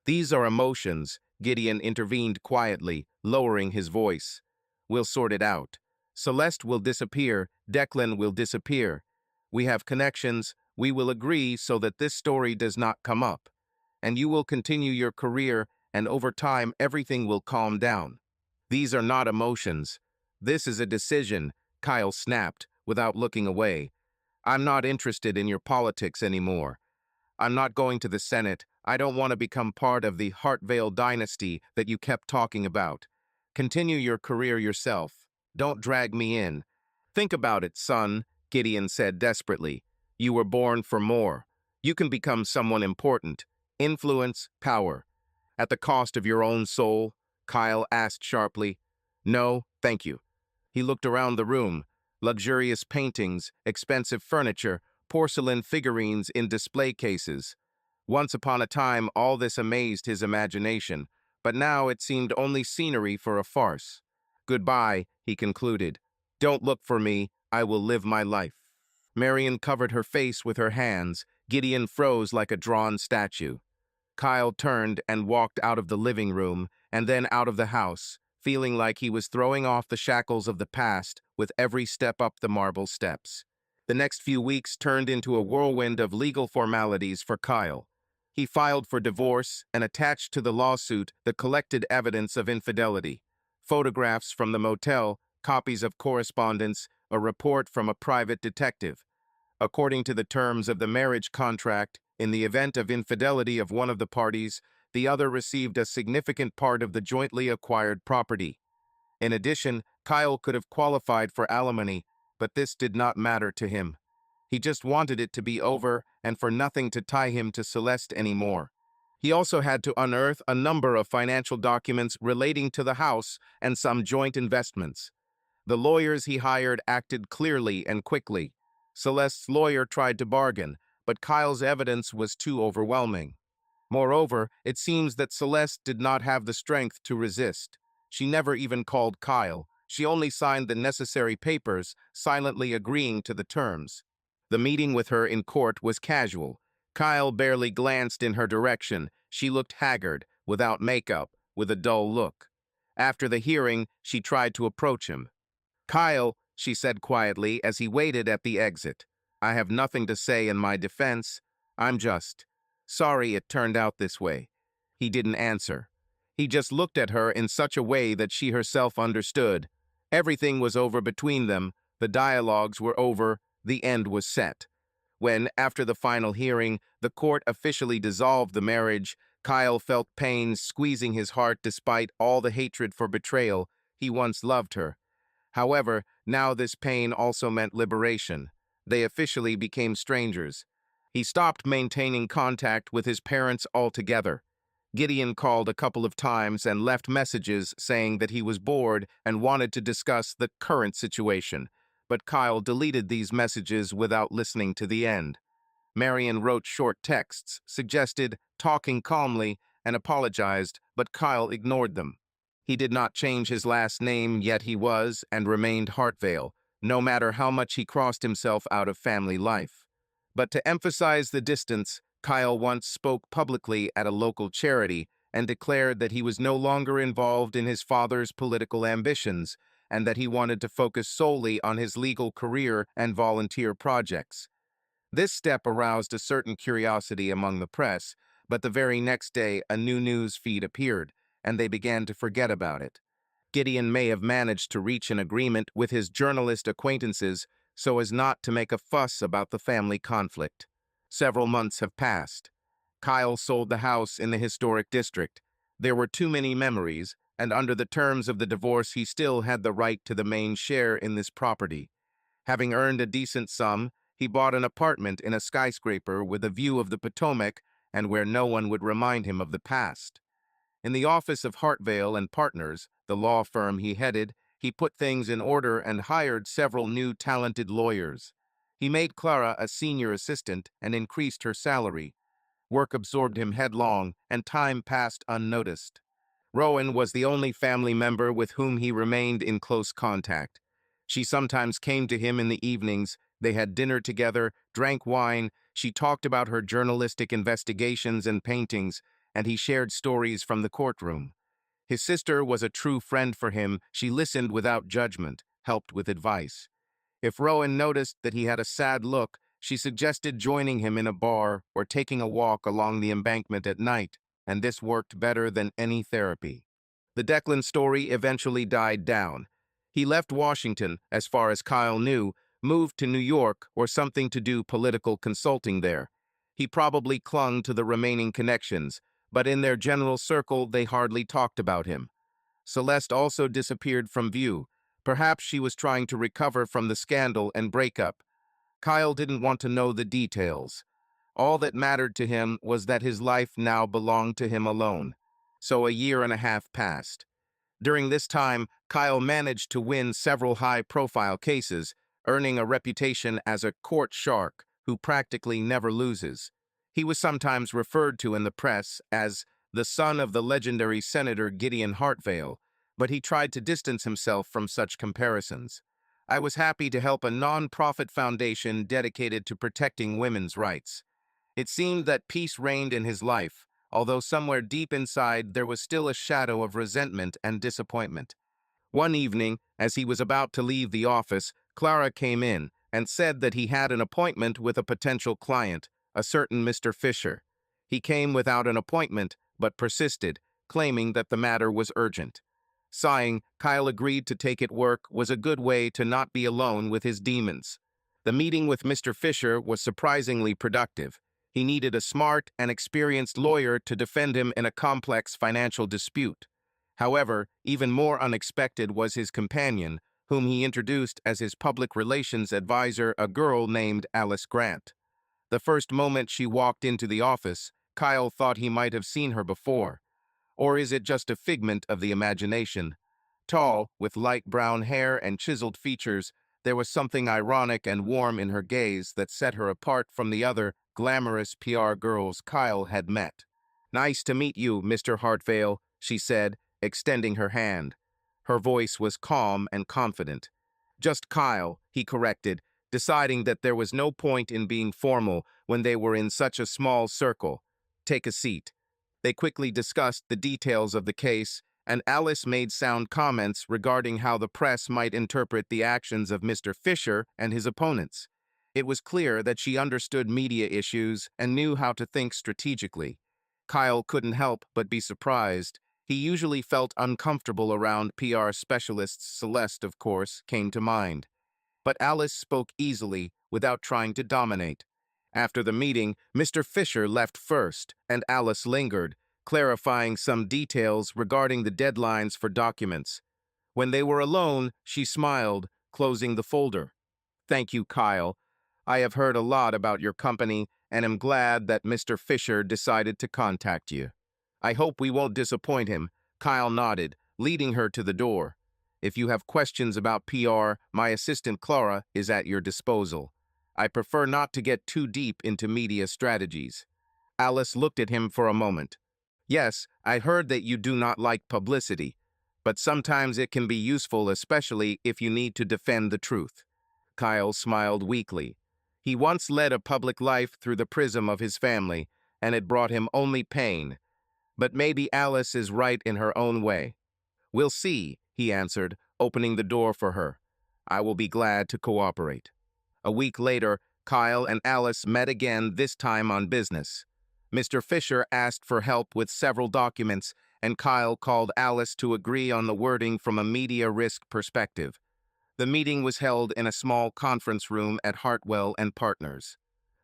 These are emotions, Gideon intervened quietly, lowering his voice. We'll sort it out. Celeste will disappear, Declan will disappear. We have connections, we will agree so that this story does not come up. And you will continue your career, and over time everything will calm down. These are not emotions. This is a decision, Kyle snapped, without looking away. I'm not interested in your politics anymore. I'm not going to the Senate. I don't want to become part of the Hartvale dynasty that you kept talking about. Continue your career yourself. Don't drag me in. Think about it, son, Gideon said desperately. You were born for more. You can become someone important. Influence, power. At the cost of your own soul? Kyle asked sharply. No, thank you. He looked around the room. Luxurious paintings, expensive furniture, porcelain figurines in display cases. Once upon a time, all this amazed his imagination, but now it seemed only scenery for a farce. Goodbye, he concluded. Don't look for me. I will live my life. Marion covered her face with her hands. Gideon froze like a drawn statue. Kyle turned and walked out of the living room and then out of the house, feeling like he was throwing off the shackles of the past with every step up the marble steps. The next few weeks turned into a whirlwind of legal formalities for Kyle. He filed for divorce and attached to the lawsuit the collected evidence of infidelity, photographs from the motel, copies of correspondence, a report from a private detective. According to the terms of the marriage contract, in the event of infidelity of one of the parties, the other received a significant part of the jointly acquired property. In addition, Kyle could have qualified for alimony, but this did not matter to him. He just wanted it to be over and for nothing to tie him to Celeste anymore. He also had to unearth a number of financial documents relating to the house and some joint investments. The lawyers he hired acted clearly and quickly. Celeste's lawyer tried to bargain, but Kyle's evidence was too overwhelming. Moreover, it seems that Celeste did not have the strength to resist. She never even called Kyle. She only signed the necessary papers, silently agreeing to the terms. The meeting with her in court was casual. Kyle barely glanced in her direction. She looked haggard, without makeup, with a dull look. After the hearing, she tried to approach him. "Kyle," she said quietly as he waited at the exit, "I have nothing to say in my defense. I'm just sorry it turned out this way." He didn't answer. He just looked at her in such a way that she herself understood. Everything was over between them. The dialogues were over. The end was set. When, after the final hearing, the court officially dissolved the marriage, Kyle felt pain squeezing his heart despite all the hatred for betrayal. He once loved her. However, now this pain also meant liberation. They officially became strangers. He stopped maintaining contact with his parents altogether. Gideon called a couple of times and left messages saying that he was bored and wanted to discuss the current situation, but Kyle deleted these messages without listening to the end. Marion wrote short texts, suggested talking calmly, and apologized, but Kyle ignored them. He did not change his last name, yet he was and remained Hartvale, no matter how much he crossed himself out of family life. But to emphasize the distance, Kyle once spoke publicly at a local charity and declared that he was no longer involved in his father's political ambitions and that he wanted to focus solely on his legal career and volunteer projects. This step aroused a certain curiosity among the press, but the very next day a new news feed appeared, and they began to forget about it. Gideon may have managed to reach an agreement with his journalist acquaintances so as not to make a fuss about the family conflict. Several months have passed. Kyle sold the house in the historic district. There were too many memories, and under the terms of the divorce he still had the right to the main share in this property. Having earned a decent sum, he bought an apartment in a skyscraper with a view of the Potomac and where no one would remind him of the past. In the office of Hartvale and Partners, the law firm he headed, he put things in order and hired several new talented lawyers. He made Clara a senior assistant and increased her salary. Work absorbed him headlong, and time passed unnoticed. Rowan was the only family member with whom he remained in close contact. She sometimes came to him in the evenings. They had dinner together, drank wine. She talked about her journalistic investigations and paintings, and he shared stories from the courtroom. His sister was a true friend for him. She listened without judgment, helped with advice. If Rowan noticed that he had a sad look, she suggested joining him in a bar or taking a walk along the embankment at night, and this worked better than any therapy. The Declan story eventually died down. He left Washington, as far as Kyle knew, moved to New York or something to do political consulting there. He probably clung to the remaining connections, but in their general circle they hardly talked about him. Celeste also disappeared from view. Perhaps she was trying to recover from the scandal and breakup. Kyle didn't want to know the details. All that mattered to him was that his life now belonged to him alone. So a year and a half passed. During this time, Kyle managed to win several high-profile cases, earning a reputation as a court shark who practically never loses. He was sometimes referred to in the press as the son of the legendary Senator Gideon Hartvale, but he tried to distance himself from such comparisons. I was happy to help a non-profit foundation dedicated to protecting women's rights. It seemed that peace reigned in his life, although somewhere deep inside there was still a shadow of resentment and disappointment. One evening, as he was about to leave the office, Clara came in and said that he had an appointment with a potential client, a certain Mr. Fisher. He came without an appointment, but persisted, claiming that the matter was urgent. Sighing, Kyle agreed to take it. Work was a good way to not be alone with his demons. The meeting with Mr. Fisher was surprisingly productive. He needed a smart and experienced lawyer to defend him in a complex financial dispute. However, even more unexpected was his companion, whom he introduced as his public relations advisor, a girl named Alice Grant. The first moment she walked into the office, Kyle thought he might have seen her before. Or is it just a figment of the imagination? Tall, with light brown hair and chiseled features, there was something ironic and warm in her gaze that set her apart from the other glamorous PR girls Kyle had met. "Nice to meet you, Mr. Hartvale," she said, extending her hand. Her voice was calm and confident. "Just Kyle," he corrected, deciding that there was no point in being formal when they were in such a small circle. "Take a seat." They quickly discussed the details of the case, and Alice made sound comments regarding how the press might interpret the actions of Mr. Fisher and his opponents. It was clear that she understood media issues and knew how to think strategically. Kyle couldn't help but be surprised. He usually felt uncomfortable around PR specialists. Celeste, of course, came to mind. But Alice spoke easily, without trying to dominate. After the meeting, Mr. Fisher left first, and Alice lingered, clarifying some details regarding the deadlines for documents. When they were alone, she smiled, closing the folder. "Thank you, Kyle. I have heard a lot about your company and am glad that Mr. Fisher decided to contact you. I hope we won't disappoint him." Kyle nodded, leading her to the door. "If you have questions about PR, my assistant Clara is at your disposal. I prefer not to get too deep into media strategies." Alice looked at him for a moment. "Yes, I heard that you do not like publicity, but sometimes it can be useful, especially if you need to defend the truth." Kyle smiled weakly. He once led a public life through the prism of his family, and it brought him only pain. But maybe Alice is right in her own way. "We'll see," he answered, opening the door for her. "I will be glad to cooperate." A week later, Kyle and Alice met again, this time on business. Mr. Fisher asked for help with several documents, and Kyle called Alice to agree on the wording from a media risk perspective. The meeting was held in a small conference room at Hartwell and Partners.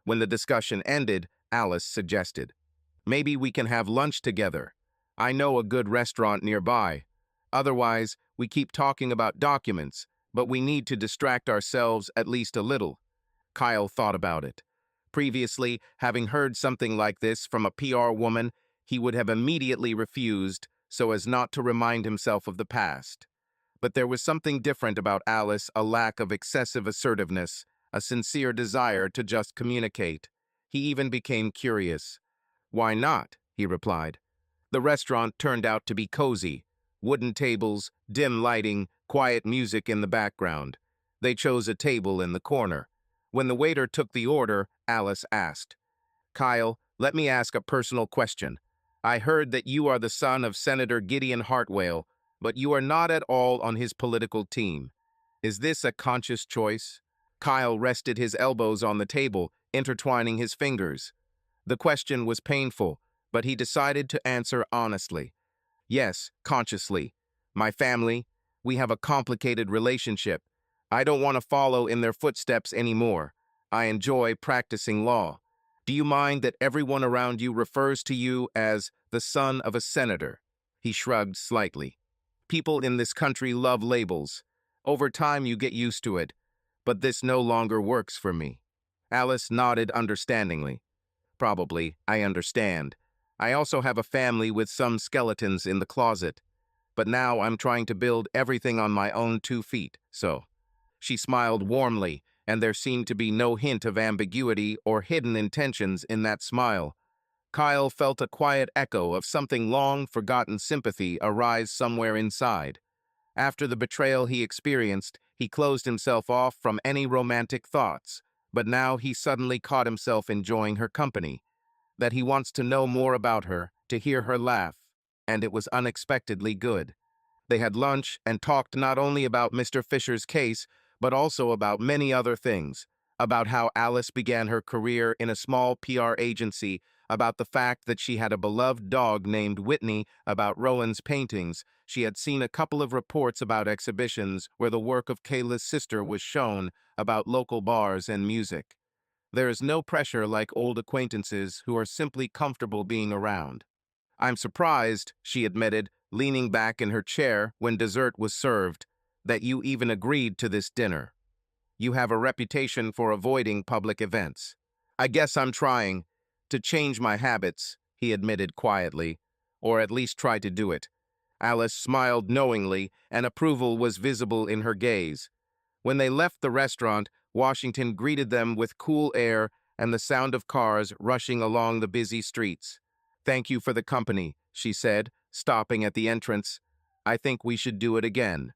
When the discussion ended, Alice suggested, "Maybe we can have lunch together. I know a good restaurant nearby. Otherwise, we keep talking about documents, but we need to distract ourselves at least a little." Kyle thought about it. Previously, having heard something like this from a PR woman, he would have immediately refused so as not to remind himself of the past. But there was something different about Alice, a lack of excessive assertiveness, a sincere desire to just communicate. He even became curious. "Why not?" he replied. The restaurant turned out to be cozy. Wooden tables, dim lighting, quiet music in the background. They chose a table in the corner. When the waiter took the order, Alice asked, "Kyle, let me ask a personal question. I heard that you are the son of Senator Gideon Hartwell, but you are not at all on his political team. Is this a conscious choice?" Kyle rested his elbows on the table, intertwining his fingers. The question was painful, but he decided to answer honestly. "Yes, consciously. My family, we have a complicated relationship. I don't want to follow in their footsteps anymore. I enjoy practicing law. Do you mind that everyone around you refers to you as the son of a senator?" He shrugged slightly. "People in this country love labels. Over time you get used to it, but this no longer works for me." Alice nodded understandingly. "Probably, I understand. I also have a family with some skeletons in the closet. But now I'm trying to build everything on my own 2 feet, so." She smiled warmly, and there seemed to be no hint of ambiguity or hidden intentions in that smile. Kyle felt a quiet echo of something long-forgotten sympathy arise somewhere inside. After the betrayal he experienced, he closed himself off from any romantic thoughts, but now he suddenly caught himself enjoying her company. That he wants to know more about her, to hear her laugh, and it was unexpectedly good. They had lunch and talked not only about Mr. Fisher's case, but also about many other things, about how Alice began her career in a small PR agency, about the fact that she had a beloved dog named Whitney, about Rowan's paintings. She had seen a couple of reports about exhibitions where the work of Kayla's sister was shown, about local bars and music. There is no pressure like old acquaintances who are simply comfortable being around. "I'm surprised," she admitted, leaning back in her chair when dessert was served, "that you even agreed to this dinner. You have a reputation for avoiding public events." "I guess I'm trying to change my habits," he admitted quietly, "or at least try to do it." Alice smiled knowingly, and approval was visible in her gaze. When they left the restaurant, Washington greeted them with cool air and the sound of cars rushing along the busy streets. "Thank you for the company," she said, stopping at the entrance. "I think we should do it again.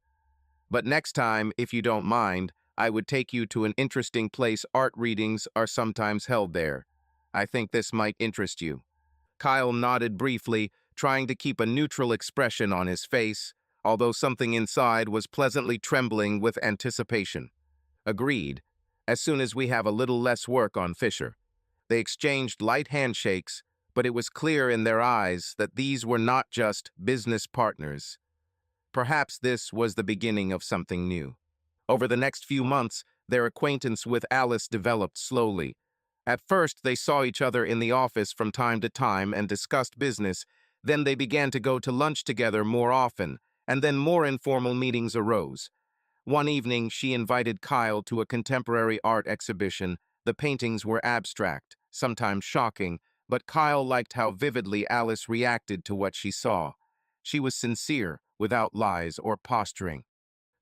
But next time, if you don't mind, I would take you to an interesting place. Art readings are sometimes held there. I think this might interest you." Kyle nodded briefly, trying to keep a neutral expression on his face, although something inside was pleasantly trembling with anticipation. "Agreed. As soon as we have a little less work on Fisher." They exchanged light handshakes, but it was clear in their eyes that these were not just business partners. Perhaps this was the beginning of something new. Over the next few months, their acquaintance with Alice developed slowly. At first, they saw each other in the office from time to time and discussed business. Then they began to go to lunch together more often, and then more informal meetings arose. One evening, she invited Kyle to a contemporary art exhibition. The paintings were abstract, sometimes shocking, but Kyle liked how vividly Alice reacted to what she saw. She was sincere, without lies or posturing.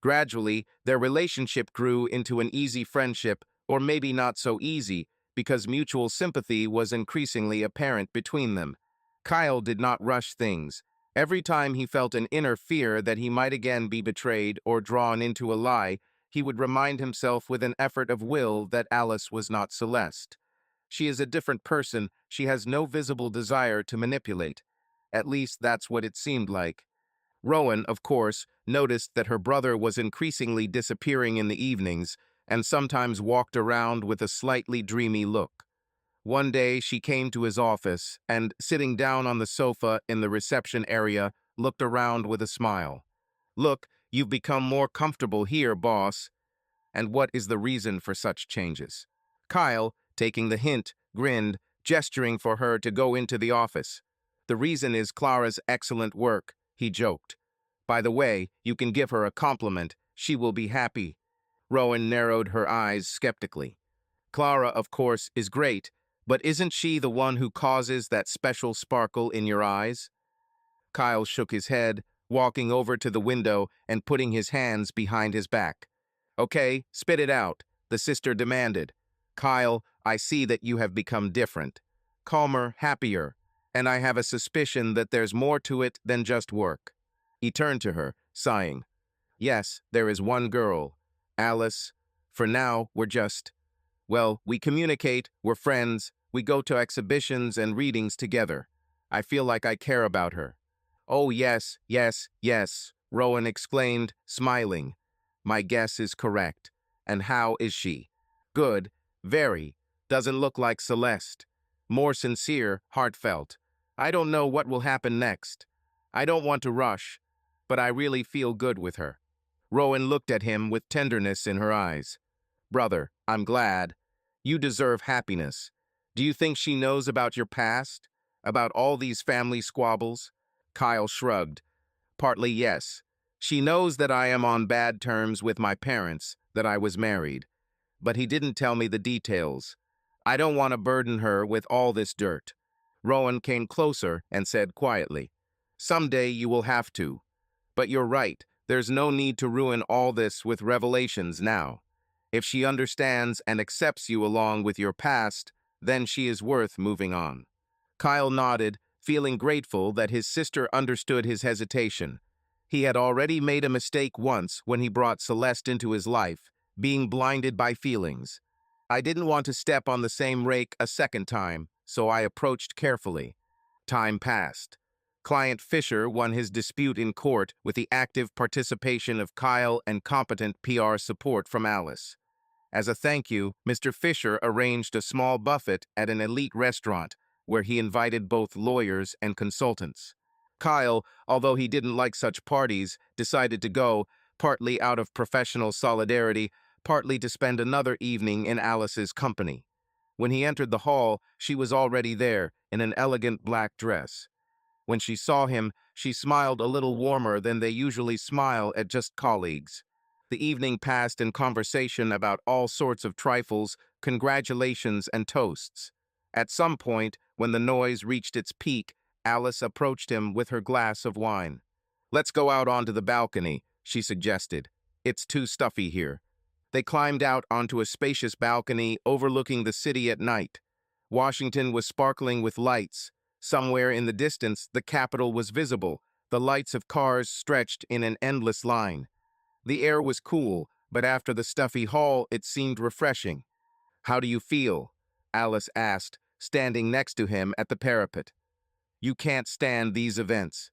Gradually, their relationship grew into an easy friendship, or maybe not so easy, because mutual sympathy was increasingly apparent between them. Kyle did not rush things. Every time he felt an inner fear that he might again be betrayed or drawn into a lie, he would remind himself with an effort of will that Alice was not Celeste. She is a different person. She has no visible desire to manipulate. At least that's what it seemed like. Rowan, of course, noticed that her brother was increasingly disappearing in the evenings and sometimes walked around with a slightly dreamy look. One day she came to his office and, sitting down on the sofa in the reception area, looked around with a smile. "Look, you've become more comfortable here, boss. And what is the reason for such changes?" Kyle, taking the hint, grinned, gesturing for her to go into the office. "The reason is Clara's excellent work," he joked. "By the way, you can give her a compliment. She will be happy." Rowan narrowed her eyes skeptically. "Clara, of course, is great, but isn't she the one who causes that special sparkle in your eyes?" Kyle shook his head, walking over to the window and putting his hands behind his back. "Okay, spit it out," the sister demanded. "Kyle, I see that you have become different. Calmer, happier, and I have a suspicion that there's more to it than just work." He turned to her, sighing. "Yes, there is one girl, Alice. For now, we're just... well, we communicate, we're friends, we go to exhibitions and readings together. I feel like I care about her." "Oh, yes, yes, yes," Rowan exclaimed, smiling. "My guess is correct. And how is she?" "Good, very. Doesn't look like Celeste. More sincere, heartfelt. I don't know what will happen next. I don't want to rush, but I really feel good with her." Rowan looked at him with tenderness in her eyes. "Brother, I'm glad. You deserve happiness. Do you think she knows about your past? About all these family squabbles?" Kyle shrugged. "Partly yes. She knows that I am on bad terms with my parents, that I was married. But he didn't tell me the details. I don't want to burden her with all this dirt." Rowan came closer and said quietly, "Someday you will have to. But you're right, there's no need to ruin all this with revelations now. If she understands and accepts you along with your past, then she is worth moving on." Kyle nodded, feeling grateful that his sister understood his hesitation. He had already made a mistake once when he brought Celeste into his life, being blinded by feelings. "I didn't want to step on the same rake a second time, so I approached carefully." Time passed. Client Fisher won his dispute in court with the active participation of Kyle and competent PR support from Alice. As a thank you, Mr. Fisher arranged a small buffet at an elite restaurant where he invited both lawyers and consultants. Kyle, although he didn't like such parties, decided to go, partly out of professional solidarity, partly to spend another evening in Alice's company. When he entered the hall, she was already there, in an elegant black dress. When she saw him, She smiled a little warmer than they usually smile at just colleagues. The evening passed in conversation about all sorts of trifles, congratulations, and toasts. At some point, when the noise reached its peak, Alice approached him with her glass of wine. "Let's go out onto the balcony," she suggested. "It's too stuffy here." They climbed out onto a spacious balcony overlooking the city at night. Washington was sparkling with lights. Somewhere in the distance, the Capitol was visible, the lights of cars stretched in an endless line. The air was cool, but after the stuffy hall, it seemed refreshing. "How do you feel?" Alice asked, standing next to him at the parapet. "You can't stand these events."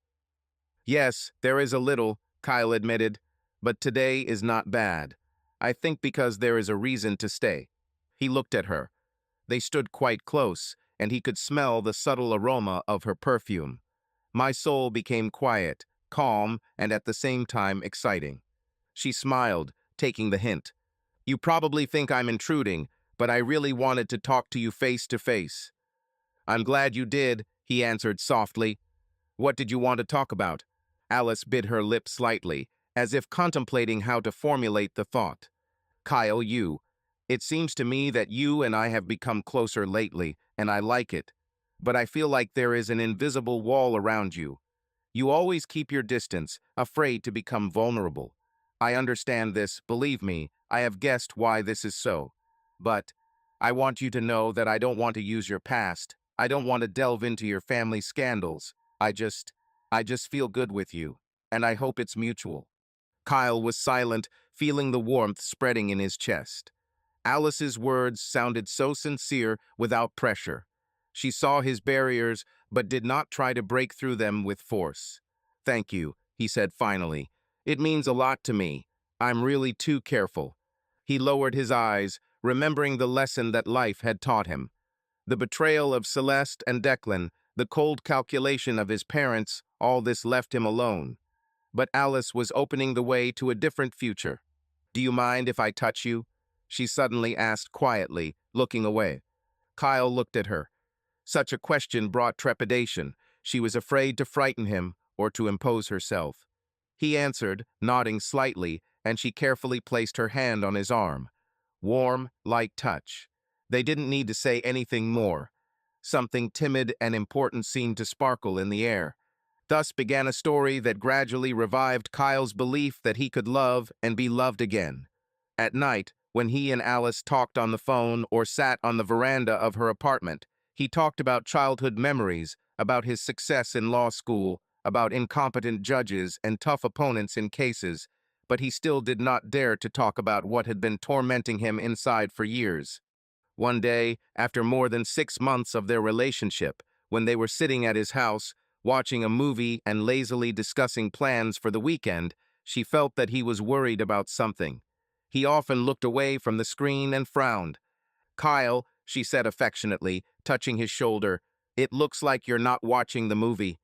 "Yes, there is a little," Kyle admitted, "but today is not bad. I think because there is a reason to stay." He looked at her. They stood quite close, and he could smell the subtle aroma of her perfume. My soul became quiet, calm, and at the same time exciting. She smiled, taking the hint. "You probably think I'm intruding, but I really wanted to talk to you face to face." "I'm glad you did," he answered softly. "What did you want to talk about?" Alice bit her lip slightly, as if contemplating how to formulate the thought. "Kyle, it seems to me that you and I have become closer lately, and I like it. But I feel like there is an invisible wall around you. You always keep your distance, afraid to become vulnerable. I understand this, believe me, I have guessed why this is so. But I want you to know that I don't want to use your past. I don't want to delve into your family scandals. I just feel good with you, and I hope it's mutual." Kyle was silent, feeling the warmth spreading in his chest. Alice's words sounded so sincere without pressure. She saw his barriers, but did not try to break through them with force. "Thank you," he said finally. "It means a lot to me. I'm really too careful." He lowered his eyes, remembering the lesson that life had taught him. The betrayal of Celeste and Declan, the cold calculation of his parents, all this left him alone. But Alice was opening the way to a different future. "Do you mind if I touch you?" she suddenly asked quietly, looking away. Kyle looked at her. Such a question brought trepidation. She was afraid to frighten him or to impose herself. He answered, nodding slightly, and she carefully placed her hand on his arm. Warm, light touch. They didn't need to say anything more. Something timid and important seemed to sparkle in the air. Thus began a story that gradually revived Kyle's belief that he could love and be loved again. At night, when he and Alice talked on the phone or sat on the veranda of her apartment, he talked about childhood memories, about his success in law school, about incompetent judges and tough opponents in cases, but he still did not dare to talk about what had been tormenting him inside for years. One day, after more than 6 months of their relationship, when they were sitting at his house, watching a movie and lazily discussing plans for the weekend, she felt that he was worried about something. He often looked away from the screen and frowned. "Kyle," she said affectionately, touching his shoulder, "it looks like you're not watching the movie."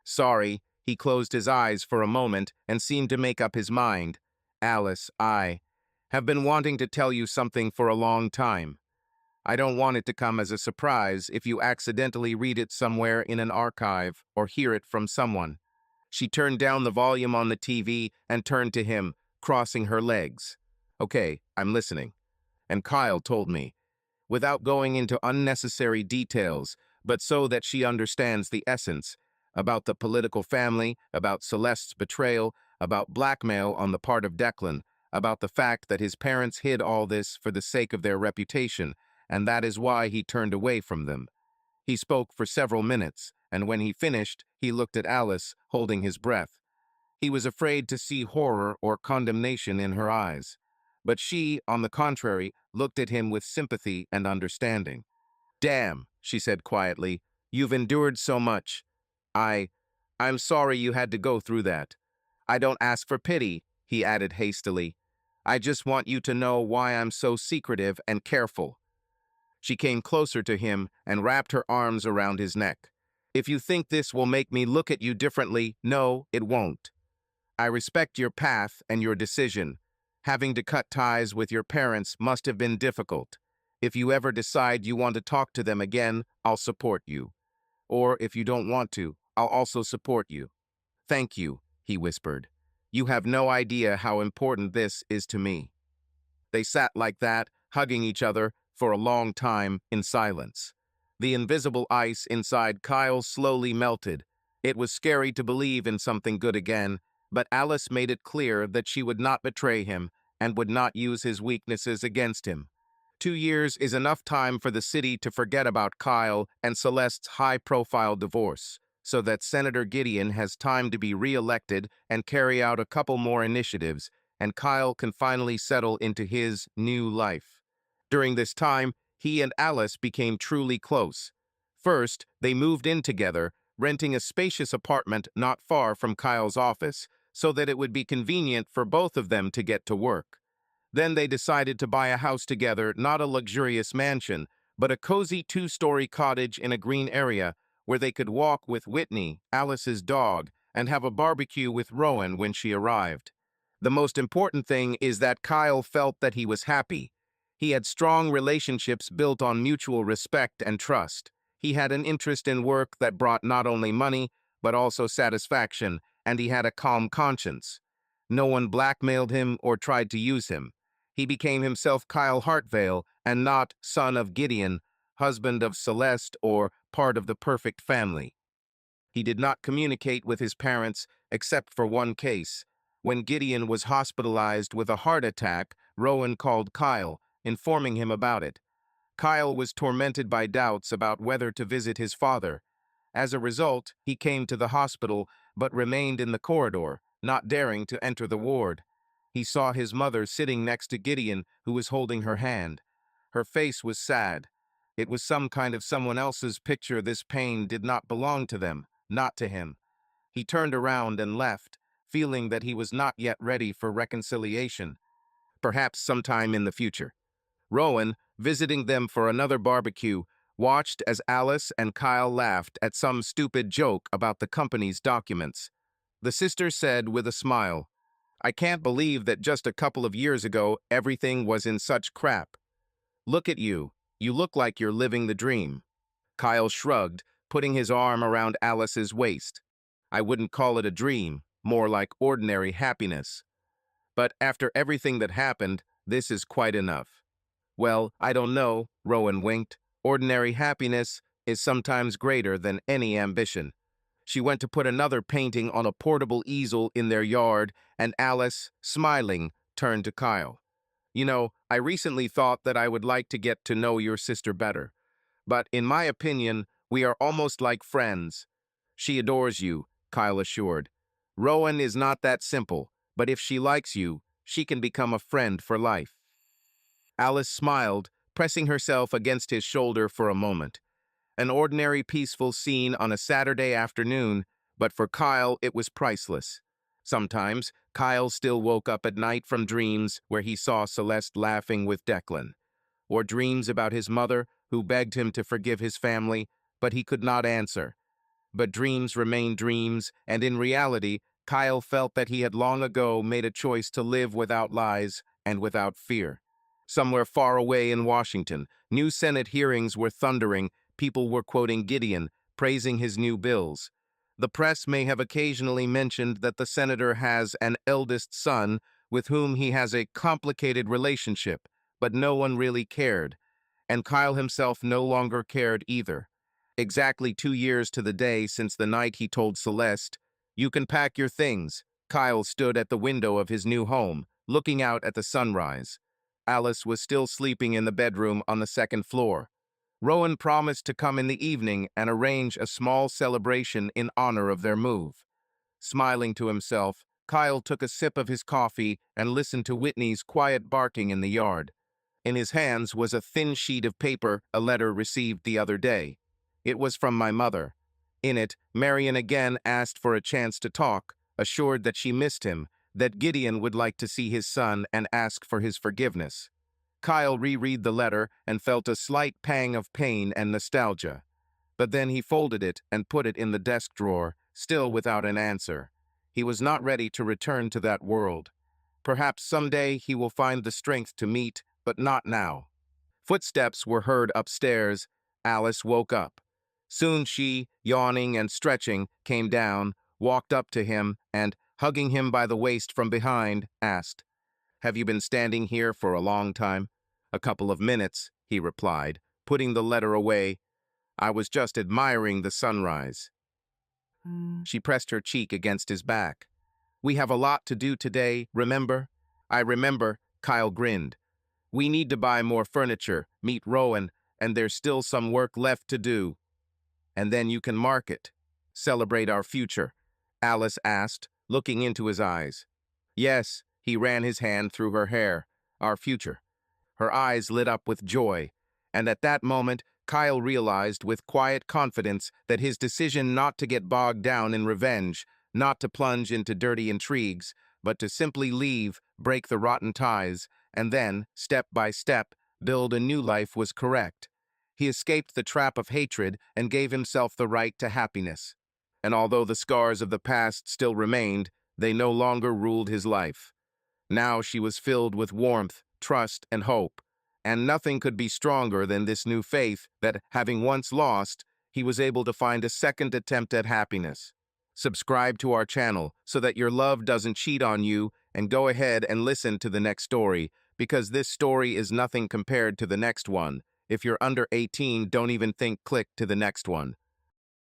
"Sorry." He closed his eyes for a moment and seemed to make up his mind. "Alice, I have been wanting to tell you something for a long time. I don't want it to come as a surprise if you accidentally read it somewhere in an archive or hear it from someone." She turned down the volume on the TV and turned to him, crossing her legs. "Okay, I'm listening." And Kyle told me, without going into unnecessary details, but so that she understands the essence, about the political family, about Celeste's betrayal, about blackmail on the part of Declan, about the fact that his parents hid all this for the sake of their reputation, and that is why he turned away from them. He spoke for several minutes, and when he finished, he looked at Alice, holding his breath. He was afraid to see horror or condemnation in her eyes. But she, on the contrary, looked at him with sympathy and understanding. "Damn," she said quietly, "you've endured so much. I, I'm sorry you had to go through that. I don't ask for pity," he added hastily. "I just want you to know why I'm so secretive and careful." She came closer to him and wrapped her arms around his neck. "If you think this will make me look at you differently, no, it won't. I respect your path and your decision. Having to cut ties with your parents must have been difficult. If you ever decide you want to talk to them again, I'll support you. Or if you don't want to, I'll also support you. Thank you, he whispered. You have no idea how important this is to me. They sat like that, hugging each other, for a long time in silence. The invisible ice inside Kyle slowly melted. It was scary to believe in something good again, but Alice made it clear that she would not betray him and would not use his weaknesses against him. 2 years is enough time for the city to forget about Kyle and Celeste's high-profile divorce, so that Senator Gideon has time to be re-elected and carry out a couple more initiatives, and Kyle can finally settle into his new life. During this time, he and Alice became truly close. First, they moved in together, renting a spacious apartment not far from Kyle's office, so that it would be convenient for both of them to get to work. Then they decided to buy a house together, not a luxurious mansion, but a cozy two-story cottage in a green area where they could walk with Whitney, Alice's dog, and have a barbecue with Rowan when she arrived. The most important thing is that Kyle felt that he was happy. He had strong relationships built on mutual respect and trust. He had an interest in work that brought not only money, but also satisfaction, and he had a calm conscience. No one blackmailed him or tried to use him. He became himself Kyle Hartvale and not son of Gideon, husband of Celeste, or part of the perfect family. He did not communicate with his parents except for one case. When Gideon was hospitalized with a heart attack, Rowan called Kyle, informing him about it. Kyle was tormented by doubts about whether to visit his father. As a result, he came to the hospital but remained in the corridor, not daring to enter the ward. He saw his mother sitting next to Gideon, who was holding her hand. Her face was sad. It was some kind of someone else's picture. This pain did not belong to them, not to him. He turned around and left, feeling that he was not yet ready for reconciliation. Perhaps sometime in the future. Rowan, visiting them for another barbecue, watched as Alice and Kyle laughed at some stupid joke about the company's documents. The sister said with a smile, I can't believe that just a couple of years ago everything was in such crap. Look at you. You look like you're living the dream. Kyle shrugged, putting his arm around Alice's waist. I wouldn't call it a dream, more like ordinary happiness. But after everything that happened, this is quite enough. Well, I don't know, Rowan winked. Ordinary happiness is sometimes greater than any ambition. She went to put another painting on a portable easel in their yard, and Alice, smiling, turned to Kyle. You know, I recently thought that I would like to get to know your sister better. But in my opinion, we are almost like friends. She adores you, Kyle assured. Rowan is not that simple, but if she likes you, she can become a friend for life. Alice smiled, pressing herself against his shoulder for a moment. An ordinary peaceful scene on a Saturday afternoon, but for Kyle it was priceless. Sometimes, Kyle still woke up at night from dreams where he saw Celeste laughing with Declan, or dreams about his mother who begged him to forgive his family, but he could not answer. But dreams remain dreams, and in reality, Kyle felt that he had long ago made a choice to live without lies and without fear. Somewhere far away in Washington, new Senate hearings were thundering. People were quoting Gideon, praising his new bills. The press may have occasionally mentioned that the senator has an eldest son with whom he has a complicated relationship, but no one really cared. And Kyle himself no longer cared either. Exactly 2 years to the day since the night he told Celeste, "You can pack your things," Kyle stood at the window of his new home, looking out at the sunrise. Alice was still sleeping in the bedroom on the second floor. Rowan promised to come in the evening and arrange a small celebration in honor of their move. Smiling to himself, Kyle took a sip of his coffee and listened to Whitney's quiet barking in the yard. In his hands was a thin sheet of paper, a letter received the other day. It was from my mother. In it, Marion again asked for a chance to talk, assured that she missed him, that Gideon would like to see his son and ask for his forgiveness. Kyle reread the letter and felt a slight pang of pain and nostalgia. But then he folded it and put it in the desk drawer, still without an answer. He was not ready to return to that world. Perhaps someday he will find the strength to meet, but not now. Footsteps were heard upstairs. Alice woke up. Soon she, yawning and stretching, came down, walked up to him, and, hugging him by the waist from behind, asked, "Have you been standing here for a long time?" "A couple of minutes," he replied, putting the letter away. "I was just admiring the sunrise." She pressed her cheek against his back. "We have a lot to do today, remember?" "I remember," Kyle grinned. "We need to buy more furniture, meet Rowan, and there's still some work left to do." "And then you can market, celebrate our future?" Alice asked, looking into his eyes. "Yes," he ran his hand through her hair. "Our future." Her eyes lit up with joy, and at that moment, Kyle realized with quiet confidence that his decision not to get bogged down in revenge, not to plunge into dirty intrigues, but to simply leave, break the rotten ties, and then, step by step, build a new life was correct. He escaped the trap of hatred and gave himself the right to happiness. And although the scars of the past still remained, they no longer ruled his life. Now she was filled with warmth, trust, and hope, and nothing could be stronger than this new faith that, having once lost, he was able to find a second attempt at happiness. Subscribe to our channel so that your love doesn't cheat on you, and go ahead and listen to the next story, because this story is nothing compared to the next one. If you're under 18, don't even think click to the next one.